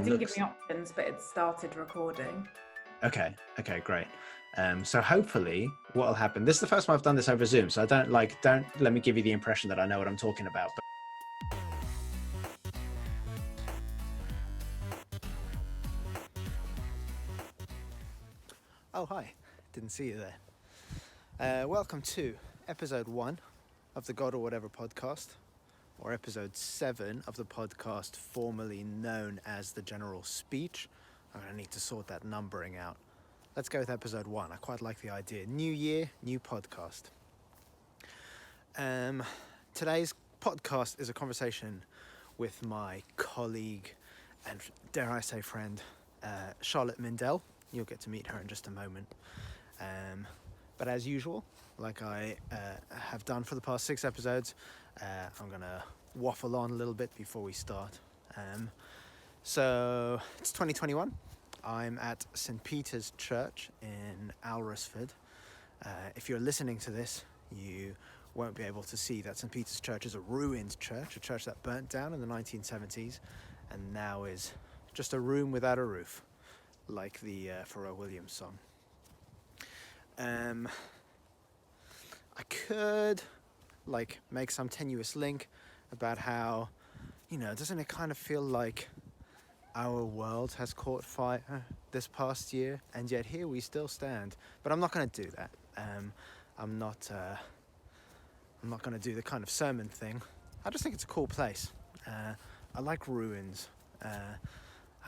It didn't give me options, but it started recording. Okay, great. So hopefully what'll happen, this is the first time I've done this over Zoom, so don't let me give you the impression that I know what I'm talking about. Oh, hi. Didn't see you there. Welcome to episode 1 of the God or Whatever podcast, or episode 7 of the podcast formerly known as the General Speech. I'm going to need to sort that numbering out. Let's go with episode 1. I quite like the idea. New year, new podcast. Today's podcast is a conversation with my colleague and, dare I say, friend, Charlotte Mindel. You'll get to meet her in just a moment. But as usual, like I have done for the past 6 episodes, I'm going to waffle on a little bit before we start. So it's 2021. I'm at St. Peter's Church in Alresford. If you're listening to this, you won't be able to see that St. Peter's Church is a ruined church, a church that burnt down in the 1970s and now is just a room without a roof, like the Pharrell Williams song. I could make some tenuous link about how, doesn't it kind of feel like our world has caught fire this past year, and yet here we still stand. But I'm not going to do that. I'm not going to do the kind of sermon thing. I just think it's a cool place. I like ruins. I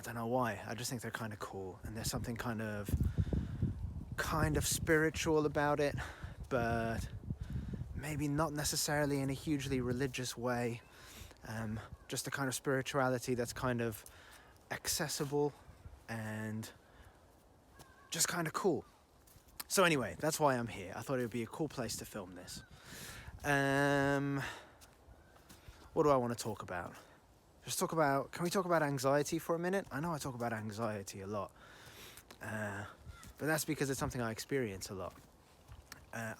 don't know why. I just think they're kind of cool, and there's something kind of spiritual about it, but maybe not necessarily in a hugely religious way. Just a kind of spirituality that's kind of accessible and just kind of cool. So anyway, that's why I'm here. I thought it would be a cool place to film this. What do I want to talk about? Can we talk about anxiety for a minute? I know I talk about anxiety a lot, but that's because it's something I experience a lot.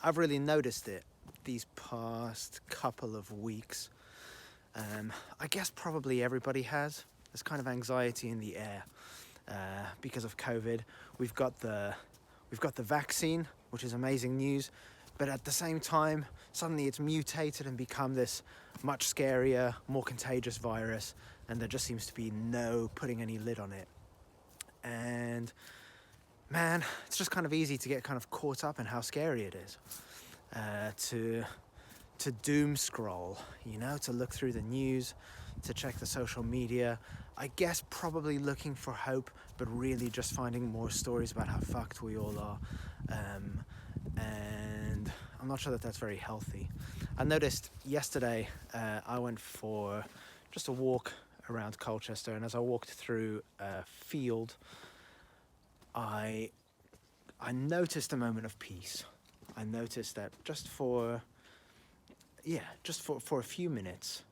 I've really noticed it these past couple of weeks. I guess probably everybody has. There's kind of anxiety in the air because of COVID. We've got the vaccine, which is amazing news, but at the same time, suddenly it's mutated and become this much scarier, more contagious virus, and there just seems to be no putting any lid on it. And man, it's just kind of easy to get kind of caught up in how scary it is. To doom scroll, to look through the news, to check the social media, I guess probably looking for hope, but really just finding more stories about how fucked we all are. And I'm not sure that that's very healthy. I noticed yesterday I went for just a walk around Colchester, and as I walked through a field, I noticed a moment of peace. I noticed that just for a few minutes,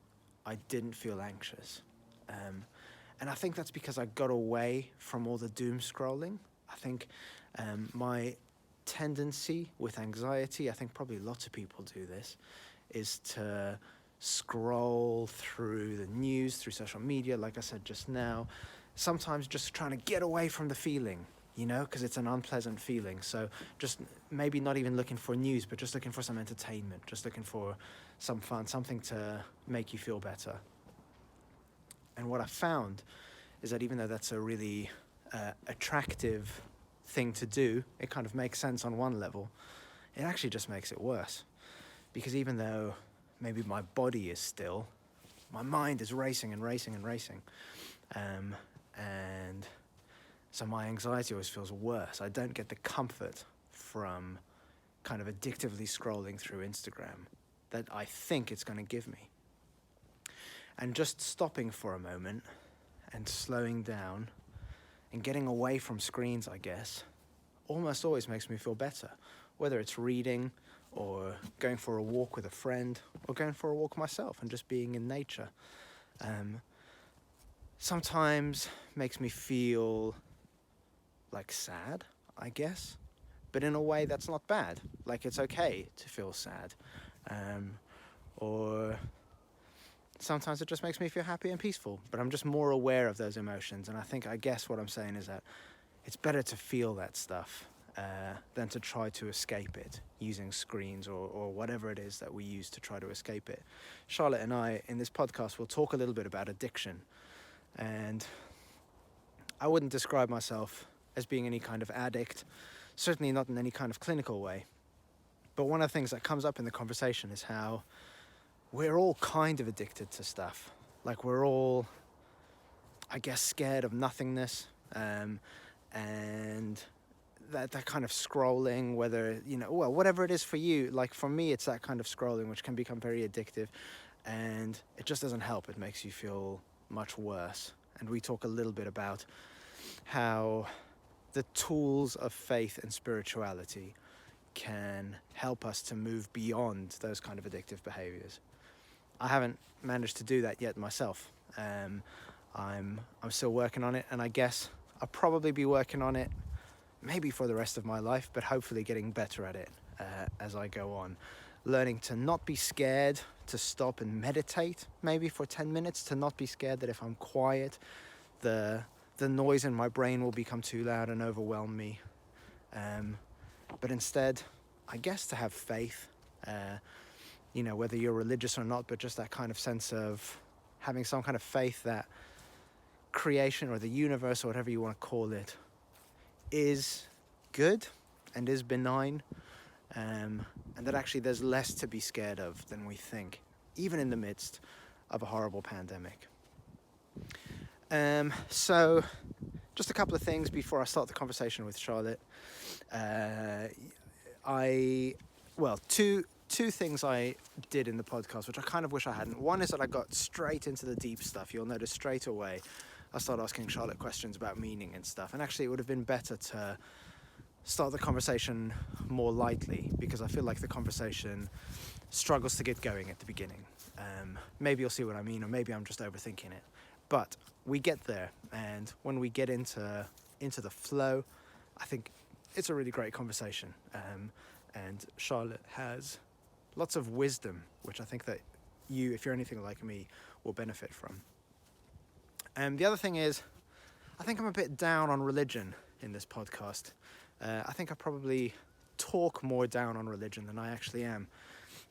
I didn't feel anxious. And I think that's because I got away from all the doom scrolling. I think my tendency with anxiety, I think probably lots of people do this, is to scroll through the news, through social media, like I said just now, sometimes just trying to get away from the feeling, because it's an unpleasant feeling. So just maybe not even looking for news, but just looking for some entertainment, just looking for some fun, something to make you feel better. And what I found is that even though that's a really attractive thing to do, it kind of makes sense on one level, it actually just makes it worse. Because even though maybe my body is still, my mind is racing and racing and racing. And so my anxiety always feels worse. I don't get the comfort from kind of addictively scrolling through Instagram that I think it's going to give me. And just stopping for a moment and slowing down and getting away from screens, I guess, almost always makes me feel better. Whether it's reading or going for a walk with a friend or going for a walk myself and just being in nature. Sometimes makes me feel like sad, I guess, but in a way that's not bad. Like it's okay to feel sad. Or sometimes it just makes me feel happy and peaceful, but I'm just more aware of those emotions. And I guess what I'm saying is that it's better to feel that stuff than to try to escape it using screens or whatever it is that we use to try to escape it. Charlotte and I, in this podcast, will talk a little bit about addiction. And I wouldn't describe myself as being any kind of addict, certainly not in any kind of clinical way. But one of the things that comes up in the conversation is how we're all kind of addicted to stuff. Like, we're all, I guess, scared of nothingness, and that kind of scrolling, whether, well, whatever it is for you. Like, for me, it's that kind of scrolling which can become very addictive, and it just doesn't help. It makes you feel much worse. And we talk a little bit about how the tools of faith and spirituality can help us to move beyond those kind of addictive behaviors. I haven't managed to do that yet myself. I'm still working on it, and I guess I'll probably be working on it maybe for the rest of my life, but hopefully getting better at it as I go on. Learning to not be scared, to stop and meditate maybe for 10 minutes, to not be scared that if I'm quiet, the noise in my brain will become too loud and overwhelm me. But instead, I guess to have faith, whether you're religious or not, but just that kind of sense of having some kind of faith that creation or the universe or whatever you want to call it is good and is benign, and that actually there's less to be scared of than we think, even in the midst of a horrible pandemic. So just a couple of things before I start the conversation with Charlotte. Two things I did in the podcast, which I kind of wish I hadn't. One is that I got straight into the deep stuff. You'll notice straight away I started asking Charlotte questions about meaning and stuff. And actually it would have been better to start the conversation more lightly, because I feel like the conversation struggles to get going at the beginning. Maybe you'll see what I mean, or maybe I'm just overthinking it. But we get there, and when we get into the flow, I think it's a really great conversation. And Charlotte has lots of wisdom, which I think that you, if you're anything like me, will benefit from. The other thing is, I think I'm a bit down on religion in this podcast. I think I probably talk more down on religion than I actually am.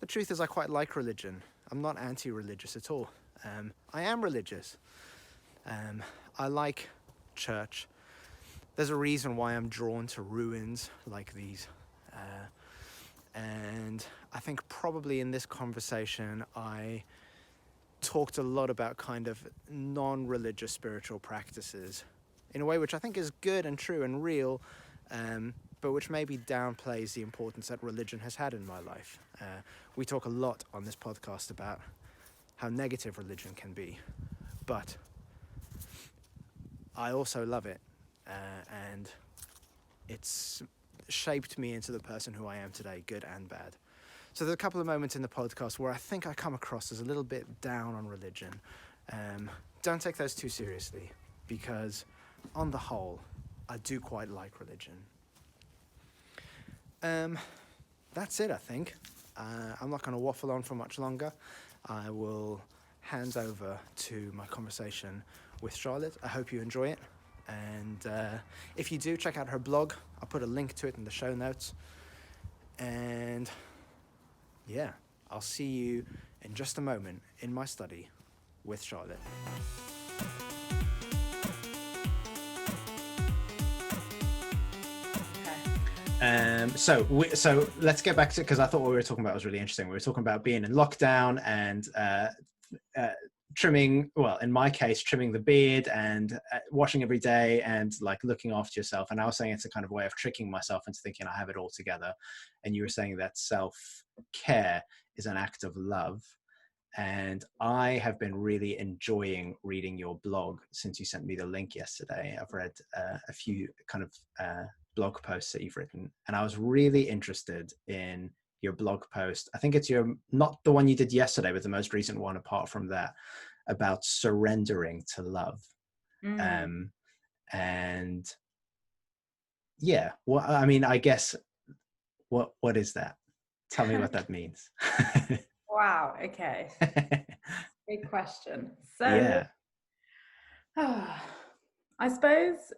The truth is, I quite like religion. I'm not anti-religious at all. I am religious. I like church. There's a reason why I'm drawn to ruins like these. And I think probably in this conversation, I talked a lot about kind of non-religious spiritual practices in a way which I think is good and true and real, but which maybe downplays the importance that religion has had in my life. We talk a lot on this podcast about how negative religion can be, but I also love it, and it's shaped me into the person who I am today, good and bad. So there's a couple of moments in the podcast where I think I come across as a little bit down on religion. Don't take those too seriously, because on the whole, I do quite like religion. That's it, I think. I'm not going to waffle on for much longer. I will hand over to my conversation with Charlotte. I hope you enjoy it. And if you do, check out her blog. I'll put a link to it in the show notes. And yeah, I'll see you in just a moment in my study with Charlotte. So let's get back to, because I thought what we were talking about was really interesting. We were talking about being in lockdown and trimming, well, in my case, trimming the beard and washing every day and like looking after yourself. And I was saying it's a kind of way of tricking myself into thinking I have it all together. And you were saying that self-care is an act of love. And I have been really enjoying reading your blog since you sent me the link yesterday. I've read a few kind of blog posts that you've written, and I was really interested in your blog post. I think it's not the one you did yesterday, but the most recent one apart from that, about surrendering to love. And yeah, well, I mean, I guess, what is that? Tell me what that means. Wow, okay. Big question. So, Yeah. I suppose,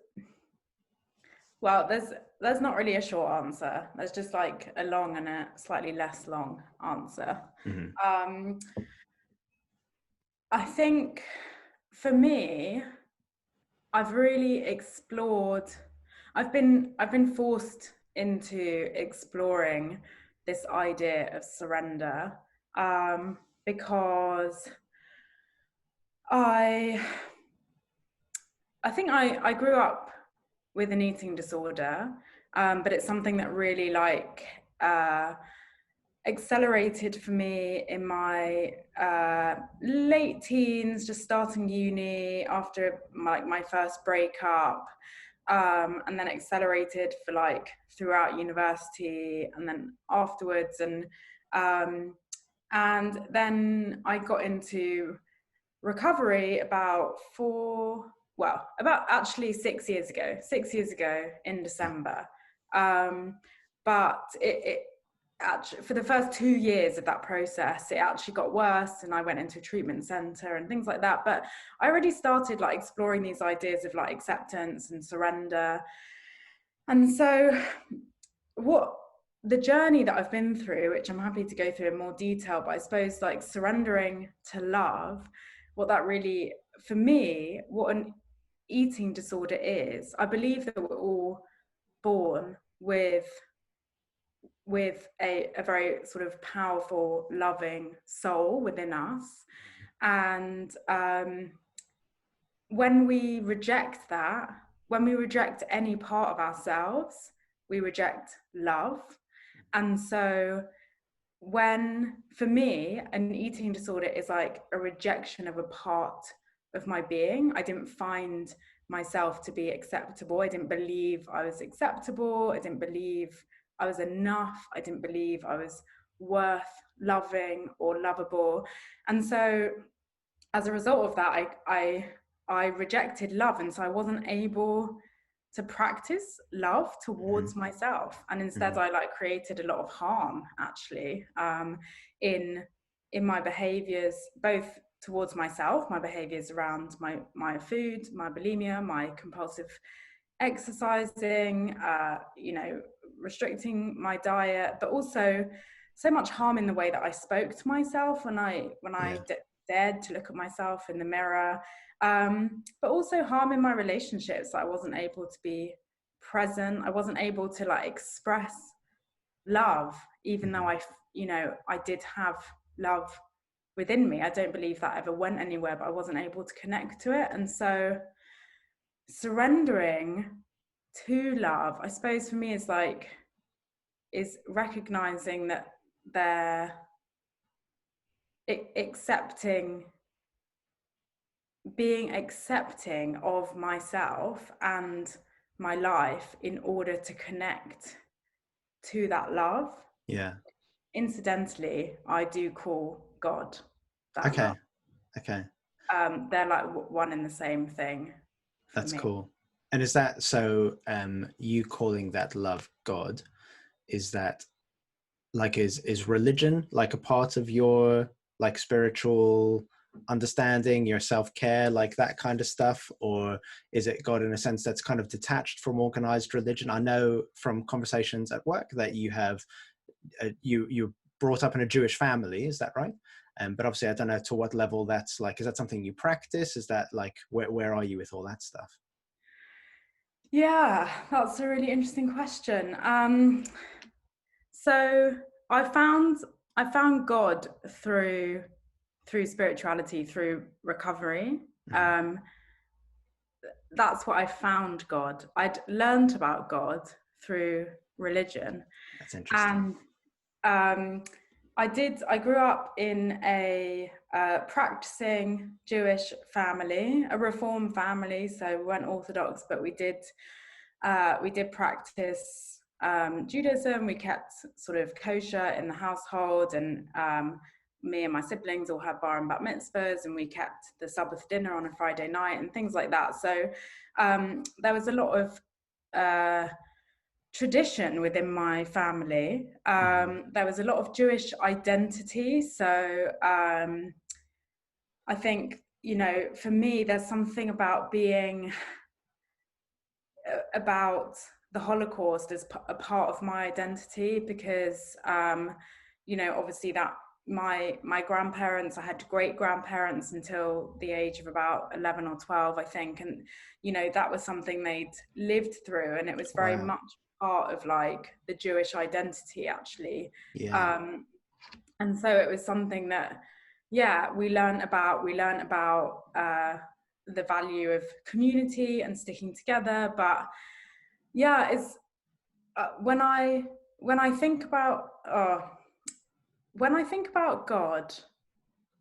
well, there's not really a short answer. There's just like a long and a slightly less long answer. Mhm. I think for me, I've really explored. I've been forced into exploring this idea of surrender, because I I think I grew up with an eating disorder, but it's something that really accelerated for me in my late teens, just starting uni after my first breakup, and then accelerated for like throughout university and then afterwards, um, and then I got into recovery about actually 6 years ago, 6 years ago in December. But it actually, for the first 2 years of that process, it actually got worse and I went into a treatment center and things like that. But I already started like exploring these ideas of like acceptance and surrender. And so what the journey that I've been through, which I'm happy to go through in more detail, but I suppose like surrendering to love, what that really, for me, what an eating disorder is, I believe that we're all born with a very sort of powerful, loving soul within us. And when we reject that, when we reject any part of ourselves, we reject love. And so for me, an eating disorder is like a rejection of a part of my being. I didn't find myself to be acceptable. I didn't believe I was acceptable. I didn't believe I was enough. I didn't believe I was worth loving or lovable. And so as a result of that, I rejected love. And so I wasn't able to practice love towards myself, and instead I like created a lot of harm actually, in my behaviors, both towards myself, my behaviors around my food, my bulimia, my compulsive exercising, restricting my diet, but also so much harm in the way that I spoke to myself when I dared to look at myself in the mirror, but also harm in my relationships. I wasn't able to be present. I wasn't able to like express love, even though I did have love within me. I don't believe that ever went anywhere, but I wasn't able to connect to it. And so surrendering to love, I suppose for me, is recognizing that they're being accepting of myself and my life in order to connect to that love. Yeah. Incidentally, I do call God that Okay. love. Okay. They're like one and the same thing. That's me. cool. And is that so? You calling that love God, is that like is religion like a part of your like spiritual understanding, your self-care, like that kind of stuff, or is it God in a sense that's kind of detached from organized religion? I know from conversations at work that you have you brought up in a Jewish family, is that right? But obviously I don't know to what level that's like. Is that something you practice? Is that like where are you with all that stuff? Yeah, that's a really interesting question. So I found God through spirituality, through recovery. That's what I found God. I'd learned about God through religion. That's interesting. And I grew up in a practicing Jewish family, a Reform family. So we weren't Orthodox, but we did practice Judaism. We kept sort of kosher in the household, and me and my siblings all had bar and bat mitzvahs, and we kept the Sabbath dinner on a Friday night and things like that. So there was a lot of tradition within my family. There was a lot of Jewish identity. So I I think, you know, for me, there's something about being about the Holocaust as a part of my identity, because you know, obviously that my grandparents, I had great grandparents until the age of about 11 or 12, I think, and you know, that was something they'd lived through, and it was very Wow. much part of like the Jewish identity, actually. Yeah. And so it was something that, yeah, we learned about the value of community and sticking together. But yeah, it's when I think about when I think about God,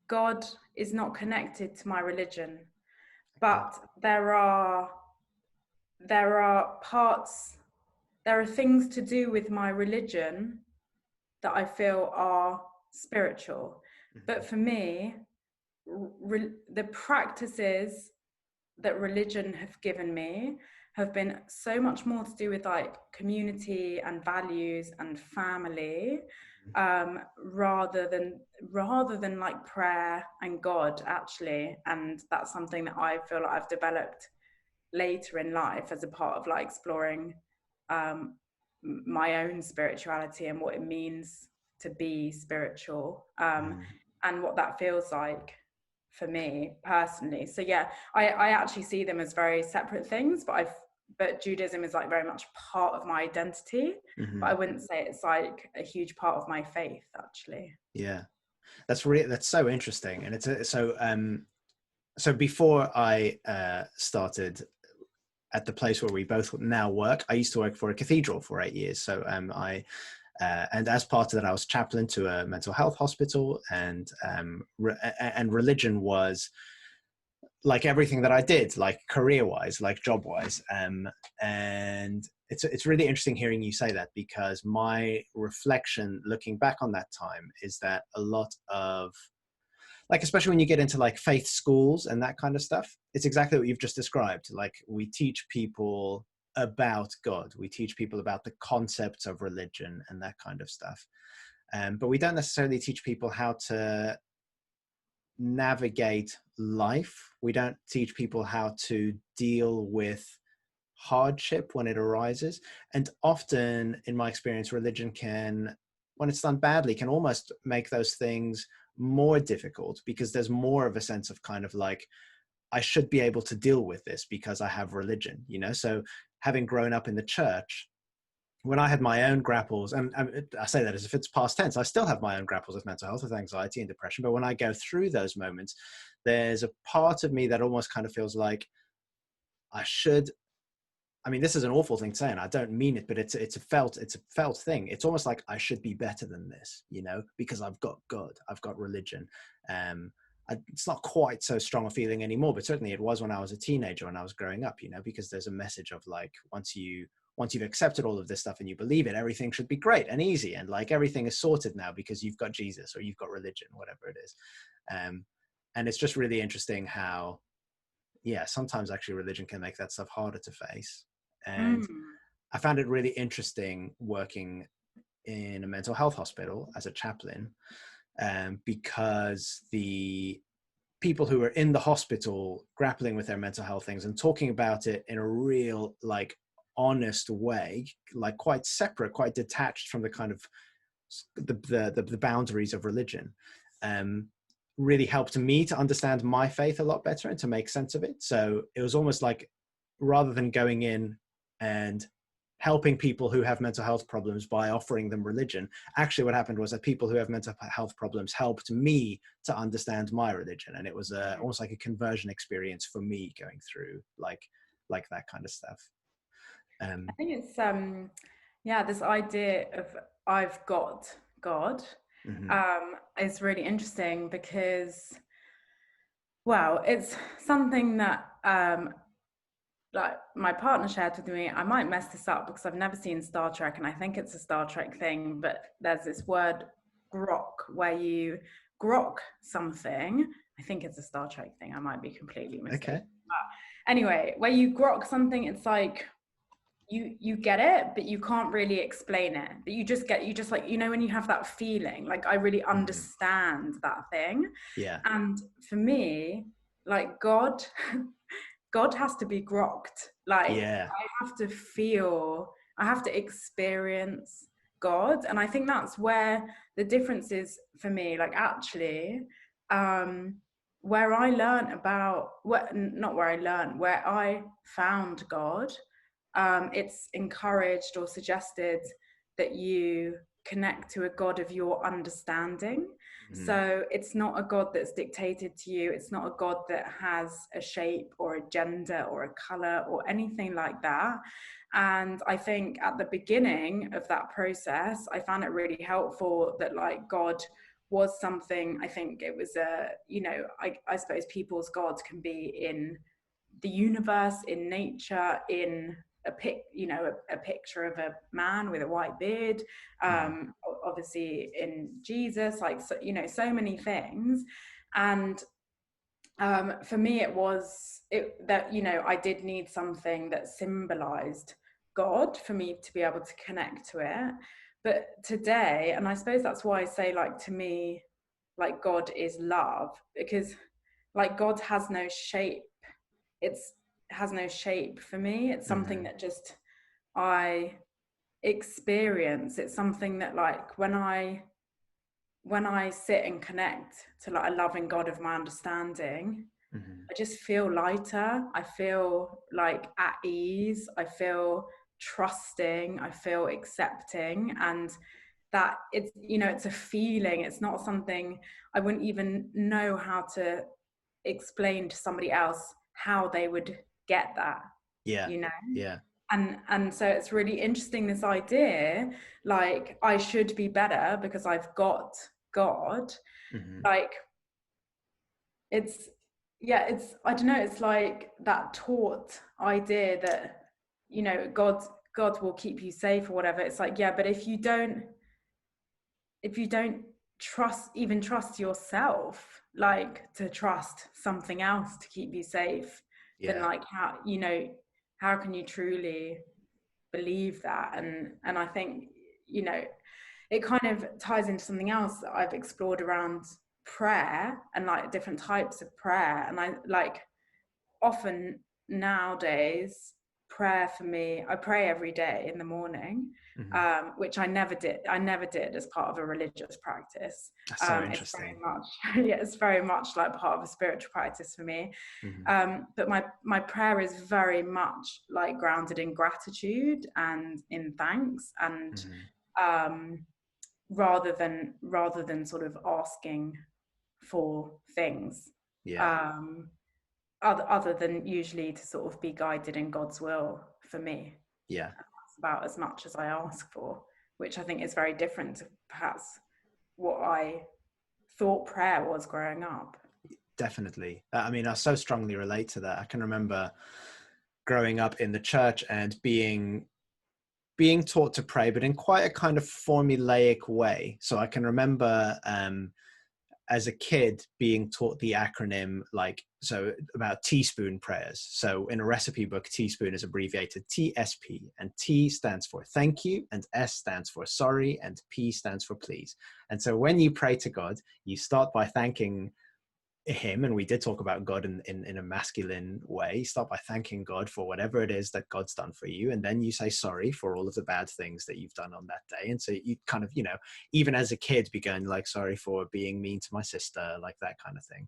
God is not connected to my religion, but there are parts, there are things to do with my religion that I feel are spiritual. But for me, the practices that religion have given me have been so much more to do with like community and values and family, rather than like prayer and God, actually. And that's something that I feel like I've developed later in life as a part of like exploring my own spirituality and what it means to be spiritual, and what that feels like for me personally. So yeah, I actually see them as very separate things, but Judaism is like very much part of my identity, but I wouldn't say it's like a huge part of my faith, actually. Yeah, that's so interesting, and so before I started at the place where we both now work, I used to work for a cathedral for 8 years. So and as part of that, I was chaplain to a mental health hospital, and religion was like everything that I did, like career-wise, like job-wise. And it's really interesting hearing you say that, because my reflection looking back on that time is that a lot of, like, especially when you get into like faith schools and that kind of stuff, it's exactly what you've just described. Like, we teach people about God, we teach people about the concepts of religion and that kind of stuff. But we don't necessarily teach people how to navigate life. We don't teach people how to deal with hardship when it arises. And often, in my experience, religion can, when it's done badly, can almost make those things more difficult, because there's more of a sense of kind of like, I should be able to deal with this because I have religion, you know? So having grown up in the church, when I had my own grapples, and I say that as if it's past tense, I still have my own grapples with mental health, with anxiety and depression. But when I go through those moments, there's a part of me that almost kind of feels like I should, I mean, this is an awful thing to say, and I don't mean it, but it's a felt thing. It's almost like I should be better than this, you know, because I've got God, I've got religion. It's not quite so strong a feeling anymore, but certainly it was when I was a teenager, when I was growing up, you know, because there's a message of like, once you've accepted all of this stuff and you believe it, everything should be great and easy, and like everything is sorted now because you've got Jesus or you've got religion, whatever it is. And it's just really interesting how, yeah, sometimes actually religion can make that stuff harder to face. And I found it really interesting working in a mental health hospital as a chaplain, because the people who were in the hospital grappling with their mental health things and talking about it in a real, like, honest way, like quite separate, quite detached from the kind of the boundaries of religion, really helped me to understand my faith a lot better and to make sense of it. So it was almost like, rather than going in and helping people who have mental health problems by offering them religion, actually what happened was that people who have mental health problems helped me to understand my religion. And it was almost like a conversion experience for me, going through like that kind of stuff. I think it's yeah, this idea of I've got God is really interesting, because, well, it's something that like my partner shared with me. I might mess this up because I've never seen Star Trek, and I think it's a Star Trek thing, but there's this word grok, where you grok something. I think it's a Star Trek thing. I might be completely mistaken. Okay. But anyway, where you grok something, it's like you get it, but you can't really explain it. But you just like, you know, when you have that feeling, like I really understand that thing. Yeah. And for me, like God, God has to be grokked. Like Yeah. I have to feel, I have to experience God. And I think that's where the difference is for me. Like actually, where I learned about, not where I learned, where I found God, it's encouraged or suggested that you connect to a God of your understanding. So it's not a God that's dictated to you. It's not a God that has a shape or a gender or a color or anything like that. And I think at the beginning of that process, I found it really helpful that like God was something, I think it was I suppose people's gods can be in the universe, in nature, in a picture of a man with a white beard, obviously in Jesus, like so many things. And for me it was that I did need something that symbolized God for me to be able to connect to it. But today, and I suppose that's why I say, like, to me, like God is love, because like God has no shape. It's has no shape for me. It's something that just I experience. It's something that like when I sit and connect to like a loving God of my understanding, I just feel lighter. I feel like at ease. I feel trusting. I feel accepting. And that it's a feeling. It's not something I wouldn't even know how to explain to somebody else how they would get that. Yeah. you know Yeah. and so it's really interesting, this idea like I should be better because I've got God. Like it's I don't know, it's like that taught idea that God will keep you safe or whatever. It's like, yeah, but if you don't trust yourself, like to trust something else to keep you safe, then Yeah. like how can you truly believe that? And I think it kind of ties into something else that I've explored around prayer and like different types of prayer. And I like often nowadays, prayer for me, I pray every day in the morning, which I never did as part of a religious practice. That's so It's very interesting. much it's very much like part of a spiritual practice for me. But my prayer is very much like grounded in gratitude and in thanks, and rather than sort of asking for things, Yeah. um, other than usually to sort of be guided in God's will for me. Yeah. That's about as much as I ask for, which I think is very different to perhaps what I thought prayer was growing up. Definitely. I mean, I so strongly relate to that. I can remember growing up in the church and being taught to pray, but in quite a kind of formulaic way. So I can remember as a kid being taught the acronym, like, so about teaspoon prayers. So in a recipe book, teaspoon is abbreviated TSP, and T stands for thank you, and S stands for sorry, and P stands for please. And so when you pray to God, you start by thanking him, and we did talk about God in a masculine way. Start by thanking God for whatever it is that God's done for you, and then you say sorry for all of the bad things that you've done on that day. And so you kind of, even as a kid, be going like, sorry for being mean to my sister, like that kind of thing.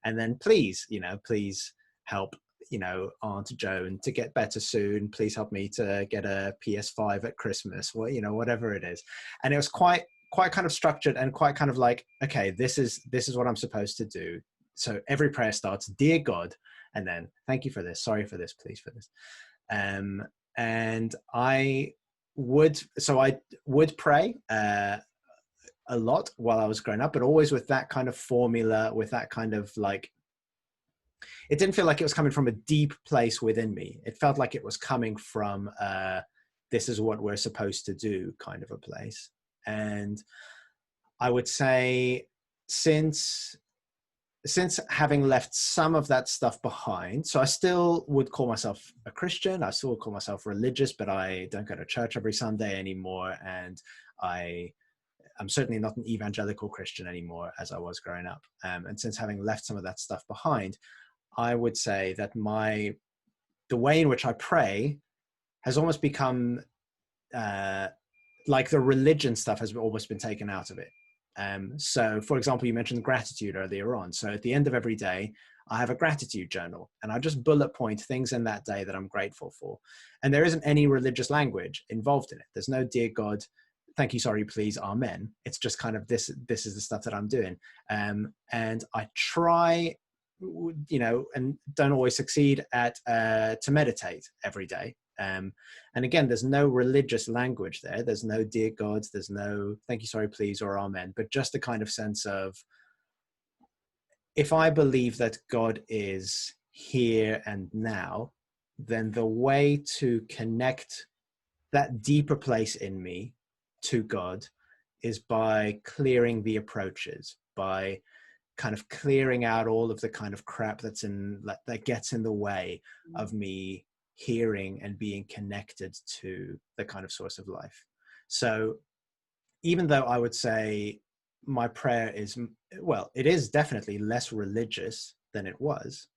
And then please help Aunt Joan to get better soon. Please help me to get a PS5 at Christmas, or whatever it is. And it was quite kind of structured and quite kind of like, okay, this is what I'm supposed to do. So every prayer starts, dear God, and then thank you for this, sorry for this, please for this. And I would pray a lot while I was growing up, but always with that kind of formula, with that kind of like, it didn't feel like it was coming from a deep place within me. It felt like it was coming from this is what we're supposed to do kind of a place. And I would say since since having left some of that stuff behind, so I still would call myself a Christian, I still would call myself religious, but I don't go to church every Sunday anymore, and I'm certainly not an evangelical Christian anymore as I was growing up. And since having left some of that stuff behind, I would say that the way in which I pray has almost become like the religion stuff has almost been taken out of it. So, for example, you mentioned gratitude earlier on. So at the end of every day, I have a gratitude journal, and I just bullet point things in that day that I'm grateful for. And there isn't any religious language involved in it. There's no dear God, thank you, sorry, please, amen. It's just kind of this is the stuff that I'm doing. And I try, and don't always succeed at to meditate every day. And again, there's no religious language there. There's no dear God, there's no thank you, sorry, please, or amen, but just a kind of sense of, if I believe that God is here and now, then the way to connect that deeper place in me to God is by clearing the approaches, by kind of clearing out all of the kind of crap that gets in the way of me hearing and being connected to the kind of source of life. So even though I would say my prayer is, well, it is definitely less religious than it was,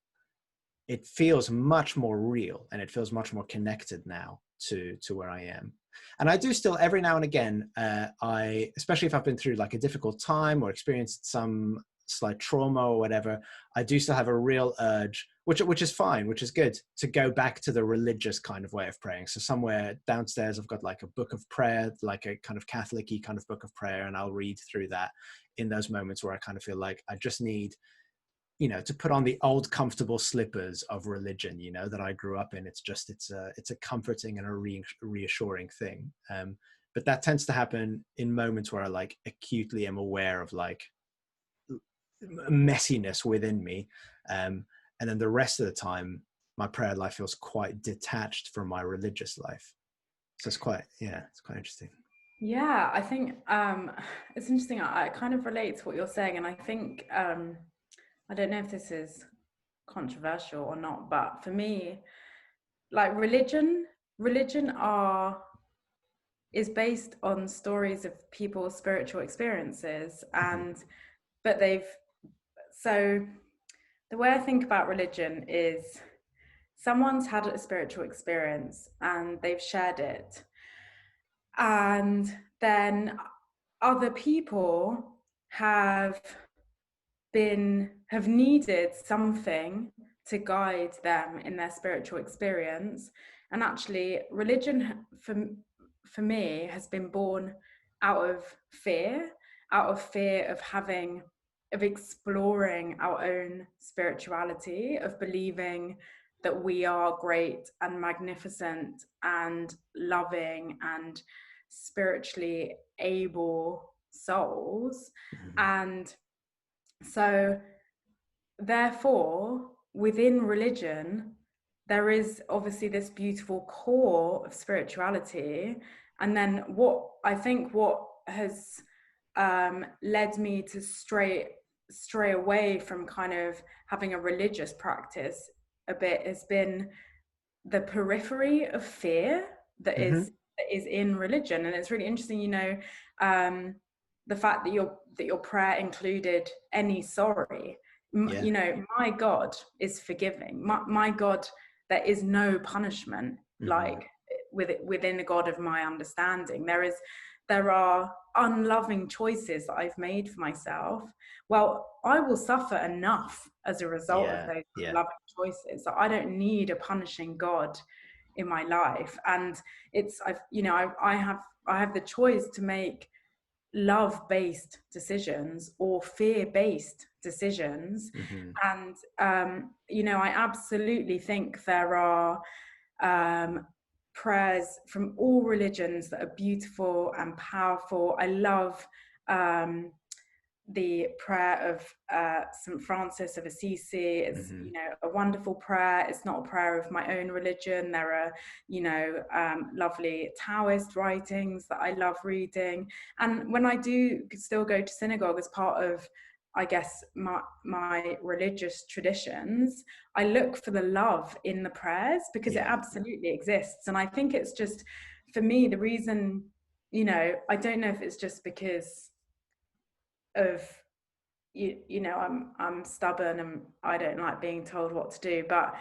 it feels much more real, and it feels much more connected now to where I am. And I do still, every now and again, especially if I've been through like a difficult time or experienced some slight trauma or whatever, I do still have a real urge, which is fine, which is good, to go back to the religious kind of way of praying. So somewhere downstairs, I've got like a book of prayer, like a kind of Catholic-y kind of book of prayer, and I'll read through that in those moments where I kind of feel like I just need, to put on the old comfortable slippers of religion, that I grew up in. It's a comforting and a reassuring thing. But that tends to happen in moments where I like acutely am aware of like messiness within me. And then the rest of the time, my prayer life feels quite detached from my religious life. So it's quite interesting. Yeah, I think it's interesting. I kind of relate to what you're saying, and I think I don't know if this is controversial or not, but for me, like religion is based on stories of people's spiritual experiences, and so the way I think about religion is someone's had a spiritual experience and they've shared it, and then other people have needed something to guide them in their spiritual experience. And actually religion for me has been born out of fear of exploring our own spirituality, of believing that we are great and magnificent and loving and spiritually able souls. And so therefore, within religion, there is obviously this beautiful core of spirituality. And then what has led me to stray away from kind of having a religious practice a bit has been the periphery of fear that is in religion. And it's really interesting, the fact that your prayer included any sorry. My God is forgiving. My God, there is no punishment like within the God of my understanding. There are unloving choices that I've made for myself. Well, I will suffer enough as a result of those unloving choices. So I don't need a punishing God in my life. And I have the choice to make love-based decisions or fear-based decisions. And I absolutely think there are prayers from all religions that are beautiful and powerful. I love the prayer of St. Francis of Assisi. It's a wonderful prayer. It's not a prayer of my own religion. There are lovely Taoist writings that I love reading. And when I do still go to synagogue as part of I guess, my religious traditions, I look for the love in the prayers, because it absolutely exists. And I think it's just, for me, the reason, I don't know if it's just because of, I'm stubborn and I don't like being told what to do, but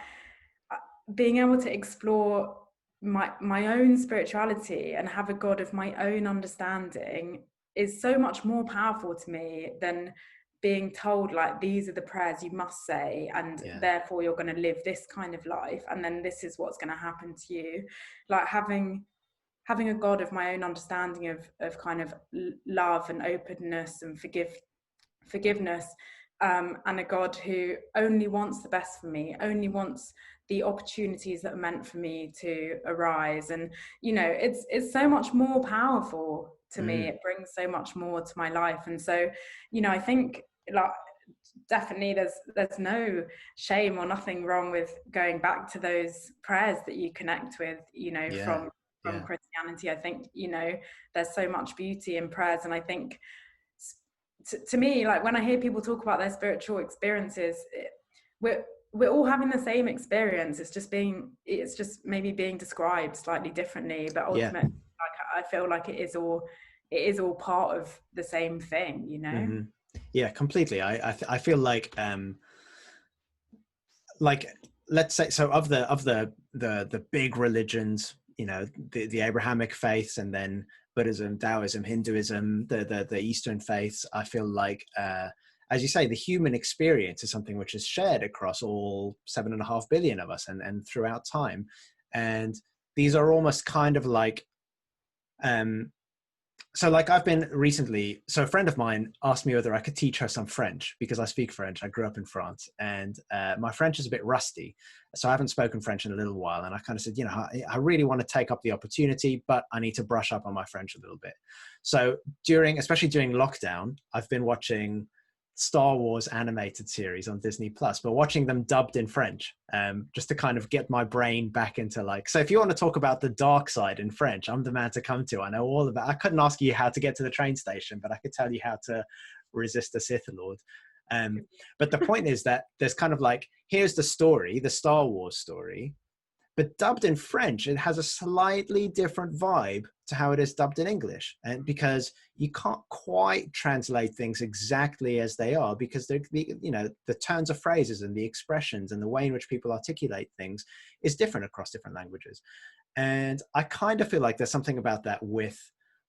being able to explore my own spirituality and have a God of my own understanding is so much more powerful to me than being told, like, these are the prayers you must say, and therefore you're going to live this kind of life, and then this is what's going to happen to you. Like, having a God of my own understanding of kind of love and openness and forgiveness, and a God who only wants the best for me, only wants the opportunities that are meant for me to arise. And it's so much more powerful to me. It brings so much more to my life. And so I think, like, definitely there's no shame or nothing wrong with going back to those prayers that you connect with, from Christianity. I think there's so much beauty in prayers. And I think, to me, like, when I hear people talk about their spiritual experiences, we're all having the same experience. It's just maybe being described slightly differently, but ultimately, like, I feel like it is all part of the same thing. Yeah, completely. I feel like let's say, so of the big religions, the Abrahamic faiths, and then Buddhism, Taoism, Hinduism, the Eastern faiths, I feel like, as you say, the human experience is something which is shared across all 7.5 billion of us, and throughout time. And these are almost kind of like, so like I've been recently, so a friend of mine asked me whether I could teach her some French, because I speak French. I grew up in France, and my French is a bit rusty. So I haven't spoken French in a little while. And I kind of said, I really want to take up the opportunity, but I need to brush up on my French a little bit. So especially during lockdown, I've been watching Star Wars animated series on Disney Plus, but watching them dubbed in French, just to kind of get my brain back into, like, so if you want to talk about the dark side in French, I'm the man to come to. I know all about. I couldn't ask you how to get to the train station, but I could tell you how to resist the Sith Lord. But the point is that there's kind of like, here's the story, the Star Wars story, but dubbed in French, it has a slightly different vibe to how it is dubbed in English. And because you can't quite translate things exactly as they are, because the turns of phrases and the expressions and the way in which people articulate things is different across different languages. And I kind of feel like there's something about that with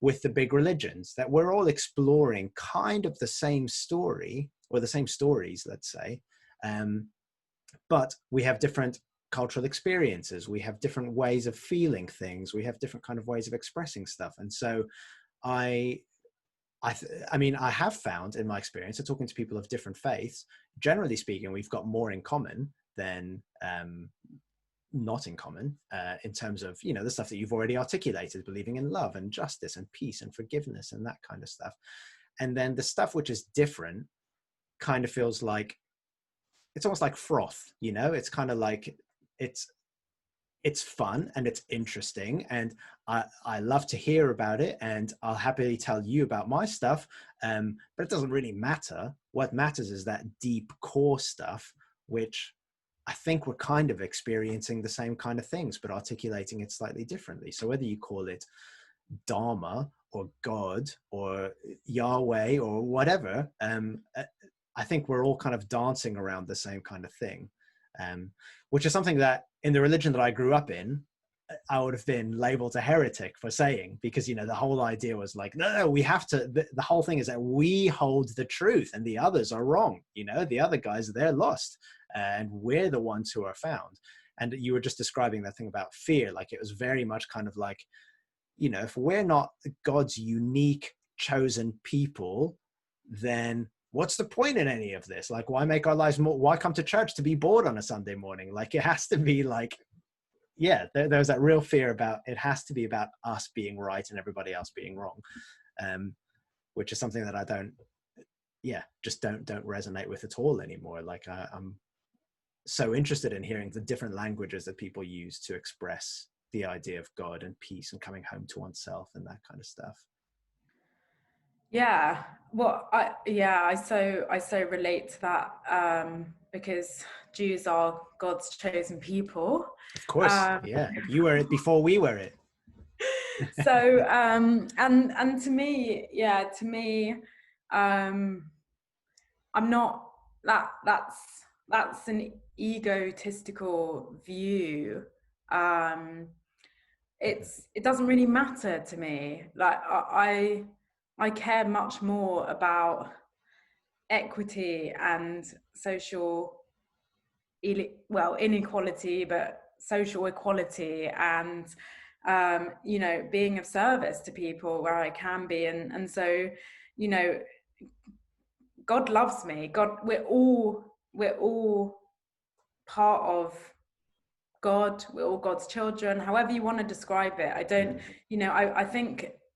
the big religions, that we're all exploring kind of the same story, or the same stories, let's say, but we have different cultural experiences, we have different ways of feeling things, we have different kind of ways of expressing stuff. And so I mean, I have found in my experience of talking to people of different faiths, generally speaking, we've got more in common than not in common, in terms of, the stuff that you've already articulated, believing in love and justice and peace and forgiveness and that kind of stuff. And then the stuff which is different kind of feels like, it's almost like froth, it's kind of like, it's fun and it's interesting, and I love to hear about it, and I'll happily tell you about my stuff, but it doesn't really matter. What matters is that deep core stuff, which I think we're kind of experiencing the same kind of things, but articulating it slightly differently. So whether you call it Dharma or God or Yahweh or whatever, I think we're all kind of dancing around the same kind of thing, which is something that in the religion that I grew up in, I would have been labeled a heretic for saying, because, the whole idea was like, no, we have to, the whole thing is that we hold the truth and the others are wrong. The other guys, they're lost, and we're the ones who are found. And you were just describing that thing about fear. Like, it was very much kind of like, if we're not God's unique chosen people, then what's the point in any of this? Like, why make our lives more, why come to church to be bored on a Sunday morning? Like, it has to be like, there's that real fear about, it has to be about us being right and everybody else being wrong, which is something that I don't resonate with at all anymore. Like, I'm so interested in hearing the different languages that people use to express the idea of God and peace and coming home to oneself and that kind of stuff. Yeah. Well, I so relate to that, because Jews are God's chosen people. Of course, Um, yeah. You were it before we were it. so and to me, yeah, to me, um, I'm not that's an egotistical view. Um, it doesn't really matter to me. Like I care much more about equity and social inequality, but social equality, and being of service to people where I can be, and so you know God loves me. God, we're all part of God. We're all God's children. However you want to describe it, I don't.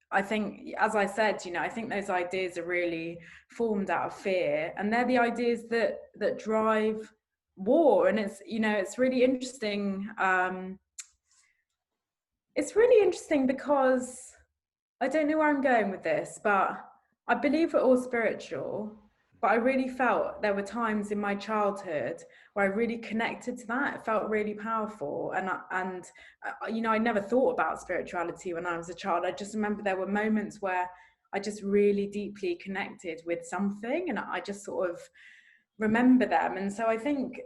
I think, as I said, I think those ideas are really formed out of fear, and they're the ideas that drive war. And it's really interesting. It's really interesting because I don't know where I'm going with this, but I believe we're all spiritual. But I really felt there were times in my childhood where I really connected to that. It felt really powerful, I never thought about spirituality when I was a child. I just remember there were moments where I just really deeply connected with something, and I just sort of remember them. And so I think,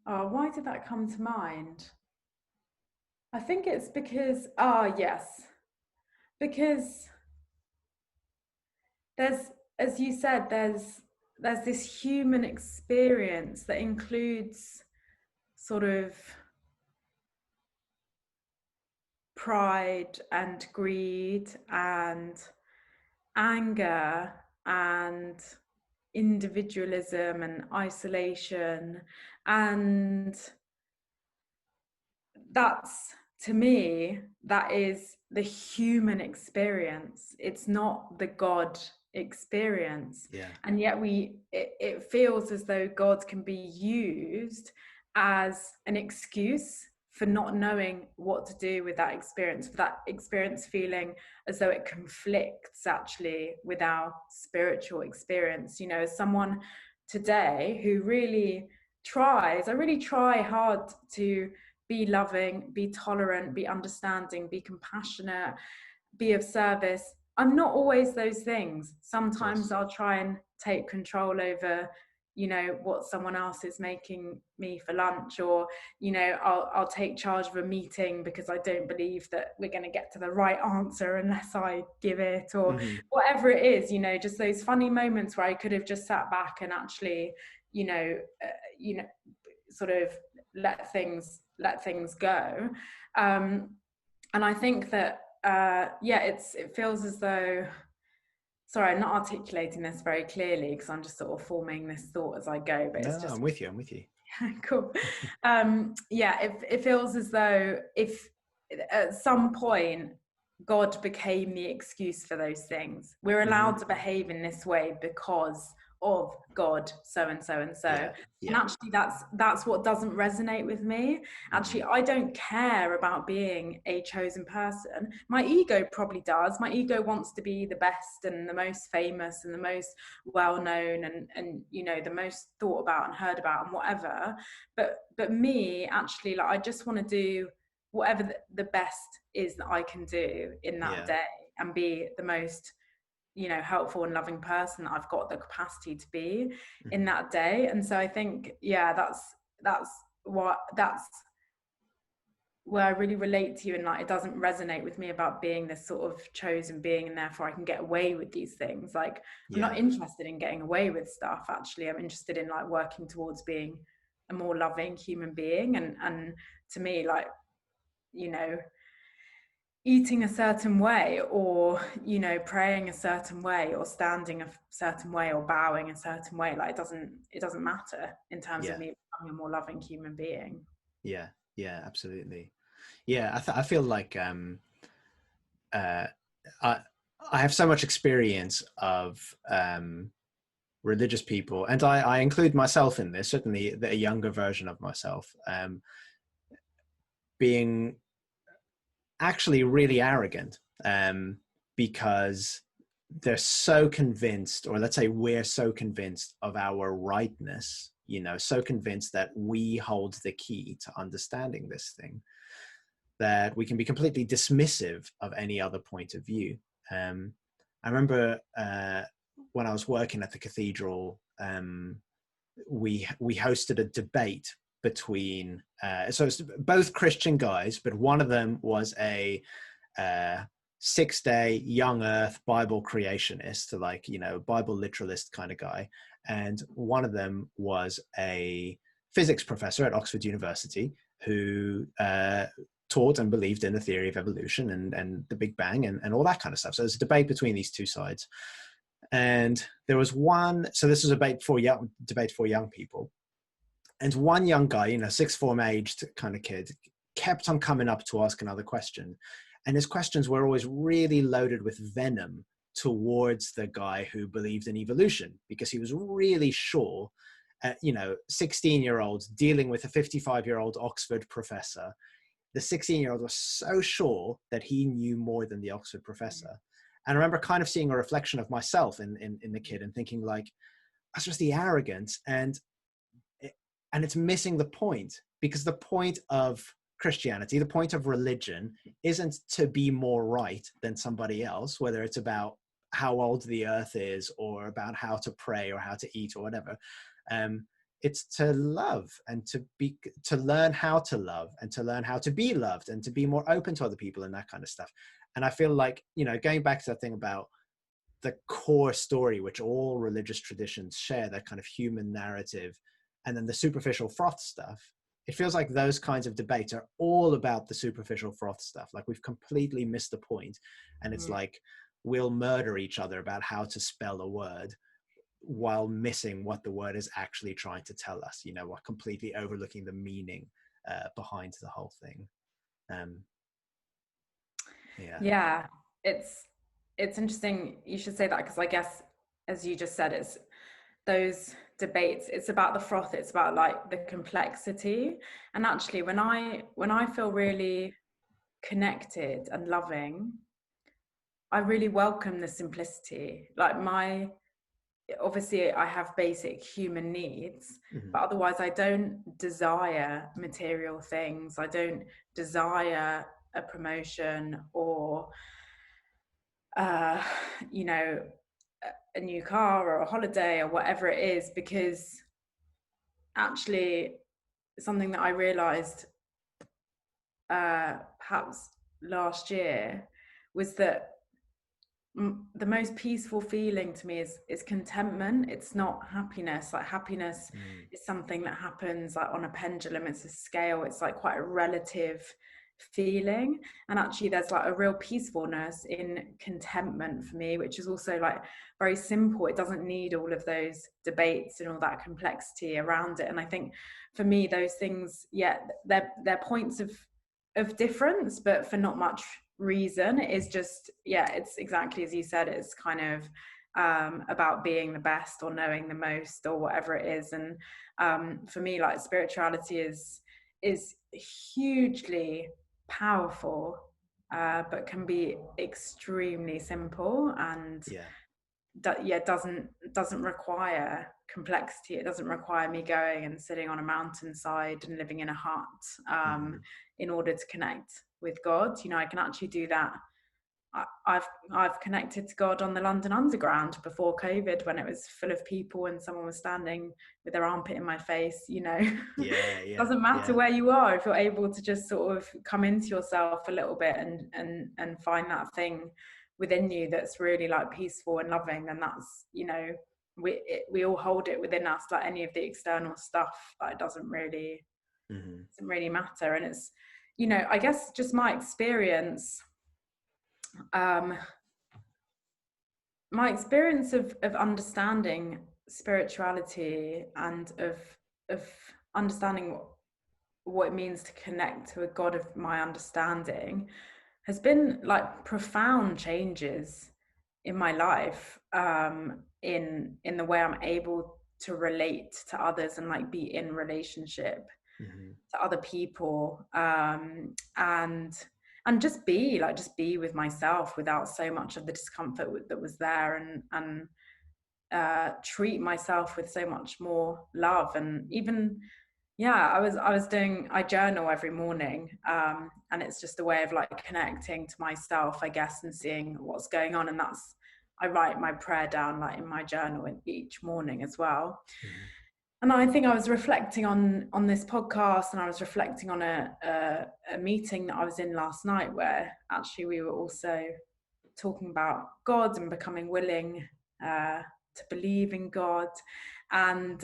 why did that come to mind? I think it's because, yes, because there's, as you said, there's this human experience that includes sort of pride and greed and anger and individualism and isolation, and that's, to me, that is the human experience. It's not the God experience. Yeah. And yet it feels as though God can be used as an excuse for not knowing what to do with that experience, for that experience feeling as though it conflicts actually with our spiritual experience. As someone today who really tries, I really try hard to be loving, be tolerant, be understanding, be compassionate, be of service. I'm not always those things. Sometimes I'll try and take control over, what someone else is making me for lunch, or, I'll take charge of a meeting because I don't believe that we're going to get to the right answer unless I give it, or whatever it is, just those funny moments where I could have just sat back and actually, sort of let things go. And I think that it feels as though, sorry, I'm not articulating this very clearly because I'm just sort of forming this thought as I go, but it's just, I'm with you. cool. It feels as though if at some point God became the excuse for those things, we're allowed to behave in this way because of God, so and so and so. And actually that's what doesn't resonate with me. Actually, I don't care about being a chosen person. My ego probably does. My ego wants to be the best and the most famous and the most well-known and the most thought about and heard about and whatever. But me, actually, like, I just want to do whatever the best is that I can do in that day, and be the most helpful and loving person that I've got the capacity to be in that day. And so I think that's where I really relate to you, and like it doesn't resonate with me about being this sort of chosen being and therefore I can get away with these things. Like I'm not interested in getting away with stuff. Actually, I'm interested in like working towards being a more loving human being, and to me, like, eating a certain way, or praying a certain way, or standing a certain way, or bowing a certain way, like it doesn't matter in terms of me becoming a more loving human being. Absolutely. I feel like I have so much experience of religious people, and I include myself in this, certainly a younger version of myself, being actually really arrogant, because they're so convinced, or let's say we're so convinced of our rightness, you know, so convinced that we hold the key to understanding this thing, that we can be completely dismissive of any other point of view. I remember when I was working at the cathedral, we hosted a debate between so it's both Christian guys, but one of them was a 6-day young earth Bible creationist, like, you know, Bible literalist kind of guy, and one of them was a physics professor at Oxford University who taught and believed in the theory of evolution and the Big Bang and all that kind of stuff. So there's a debate between these two sides. And there was one, so this was a debate for young people. And one young guy, you know, sixth form aged kind of kid, kept on coming up to ask another question. And his questions were always really loaded with venom towards the guy who believed in evolution, because he was really sure, you know, 16-year-old dealing with a 55-year-old Oxford professor. The 16-year-old was so sure that he knew more than the Oxford professor. And I remember kind of seeing a reflection of myself in the kid and thinking, like, that's just the arrogance. And it's missing the point, because the point of Christianity, the point of religion, isn't to be more right than somebody else, whether it's about how old the earth is or about how to pray or how to eat or whatever. It's to love and to learn how to love and to learn how to be loved and to be more open to other people and that kind of stuff. And I feel like, you know, going back to that thing about the core story, which all religious traditions share, that kind of human narrative, and then the superficial froth stuff, it feels like those kinds of debates are all about the superficial froth stuff. Like, we've completely missed the point. And it's like, we'll murder each other about how to spell a word while missing what the word is actually trying to tell us. You know, we're completely overlooking the meaning behind the whole thing. Yeah, it's interesting you should say that, because I guess, as you just said, it's those debates, it's about the froth, it's about like the complexity. And actually, when I feel really connected and loving, I really welcome the simplicity. Like, obviously I have basic human needs, but otherwise I don't desire material things. I don't desire a promotion or you know, a new car or a holiday or whatever it is, because actually something that I realized perhaps last year was that the most peaceful feeling to me is contentment. It's not happiness. Like, happiness is something that happens like on a pendulum. It's a scale. It's like quite a relative feeling. And actually there's like a real peacefulness in contentment for me, which is also like very simple. It doesn't need all of those debates and all that complexity around it. And I think for me, those things, yeah, they're points of difference, but for not much reason. It is just, yeah, it's exactly as you said, it's kind of about being the best or knowing the most or whatever it is. And for me, like, spirituality is hugely powerful, but can be extremely simple, and doesn't require complexity. It doesn't require me going and sitting on a mountainside and living in a hut in order to connect with God. You know, I can actually do that. I've connected to God on the London Underground before COVID, when it was full of people and someone was standing with their armpit in my face. You know, doesn't matter where you are, if you're able to just sort of come into yourself a little bit and find that thing within you that's really like peaceful and loving, then that's, you know, we all hold it within us. Like, any of the external stuff, like, doesn't really matter. And it's, you know, I guess just my experience of understanding spirituality and of understanding what it means to connect to a God of my understanding has been like profound changes in my life, in the way I'm able to relate to others and like be in relationship to other people, and and just be with myself without so much of the discomfort that was there, and treat myself with so much more love. And even, yeah, I journal every morning, and it's just a way of like connecting to myself, I guess, and seeing what's going on. And I write my prayer down like in my journal each morning as well. Mm-hmm. And I think I was reflecting on this podcast, and I was reflecting on a meeting that I was in last night, where actually we were also talking about God and becoming willing to believe in God. And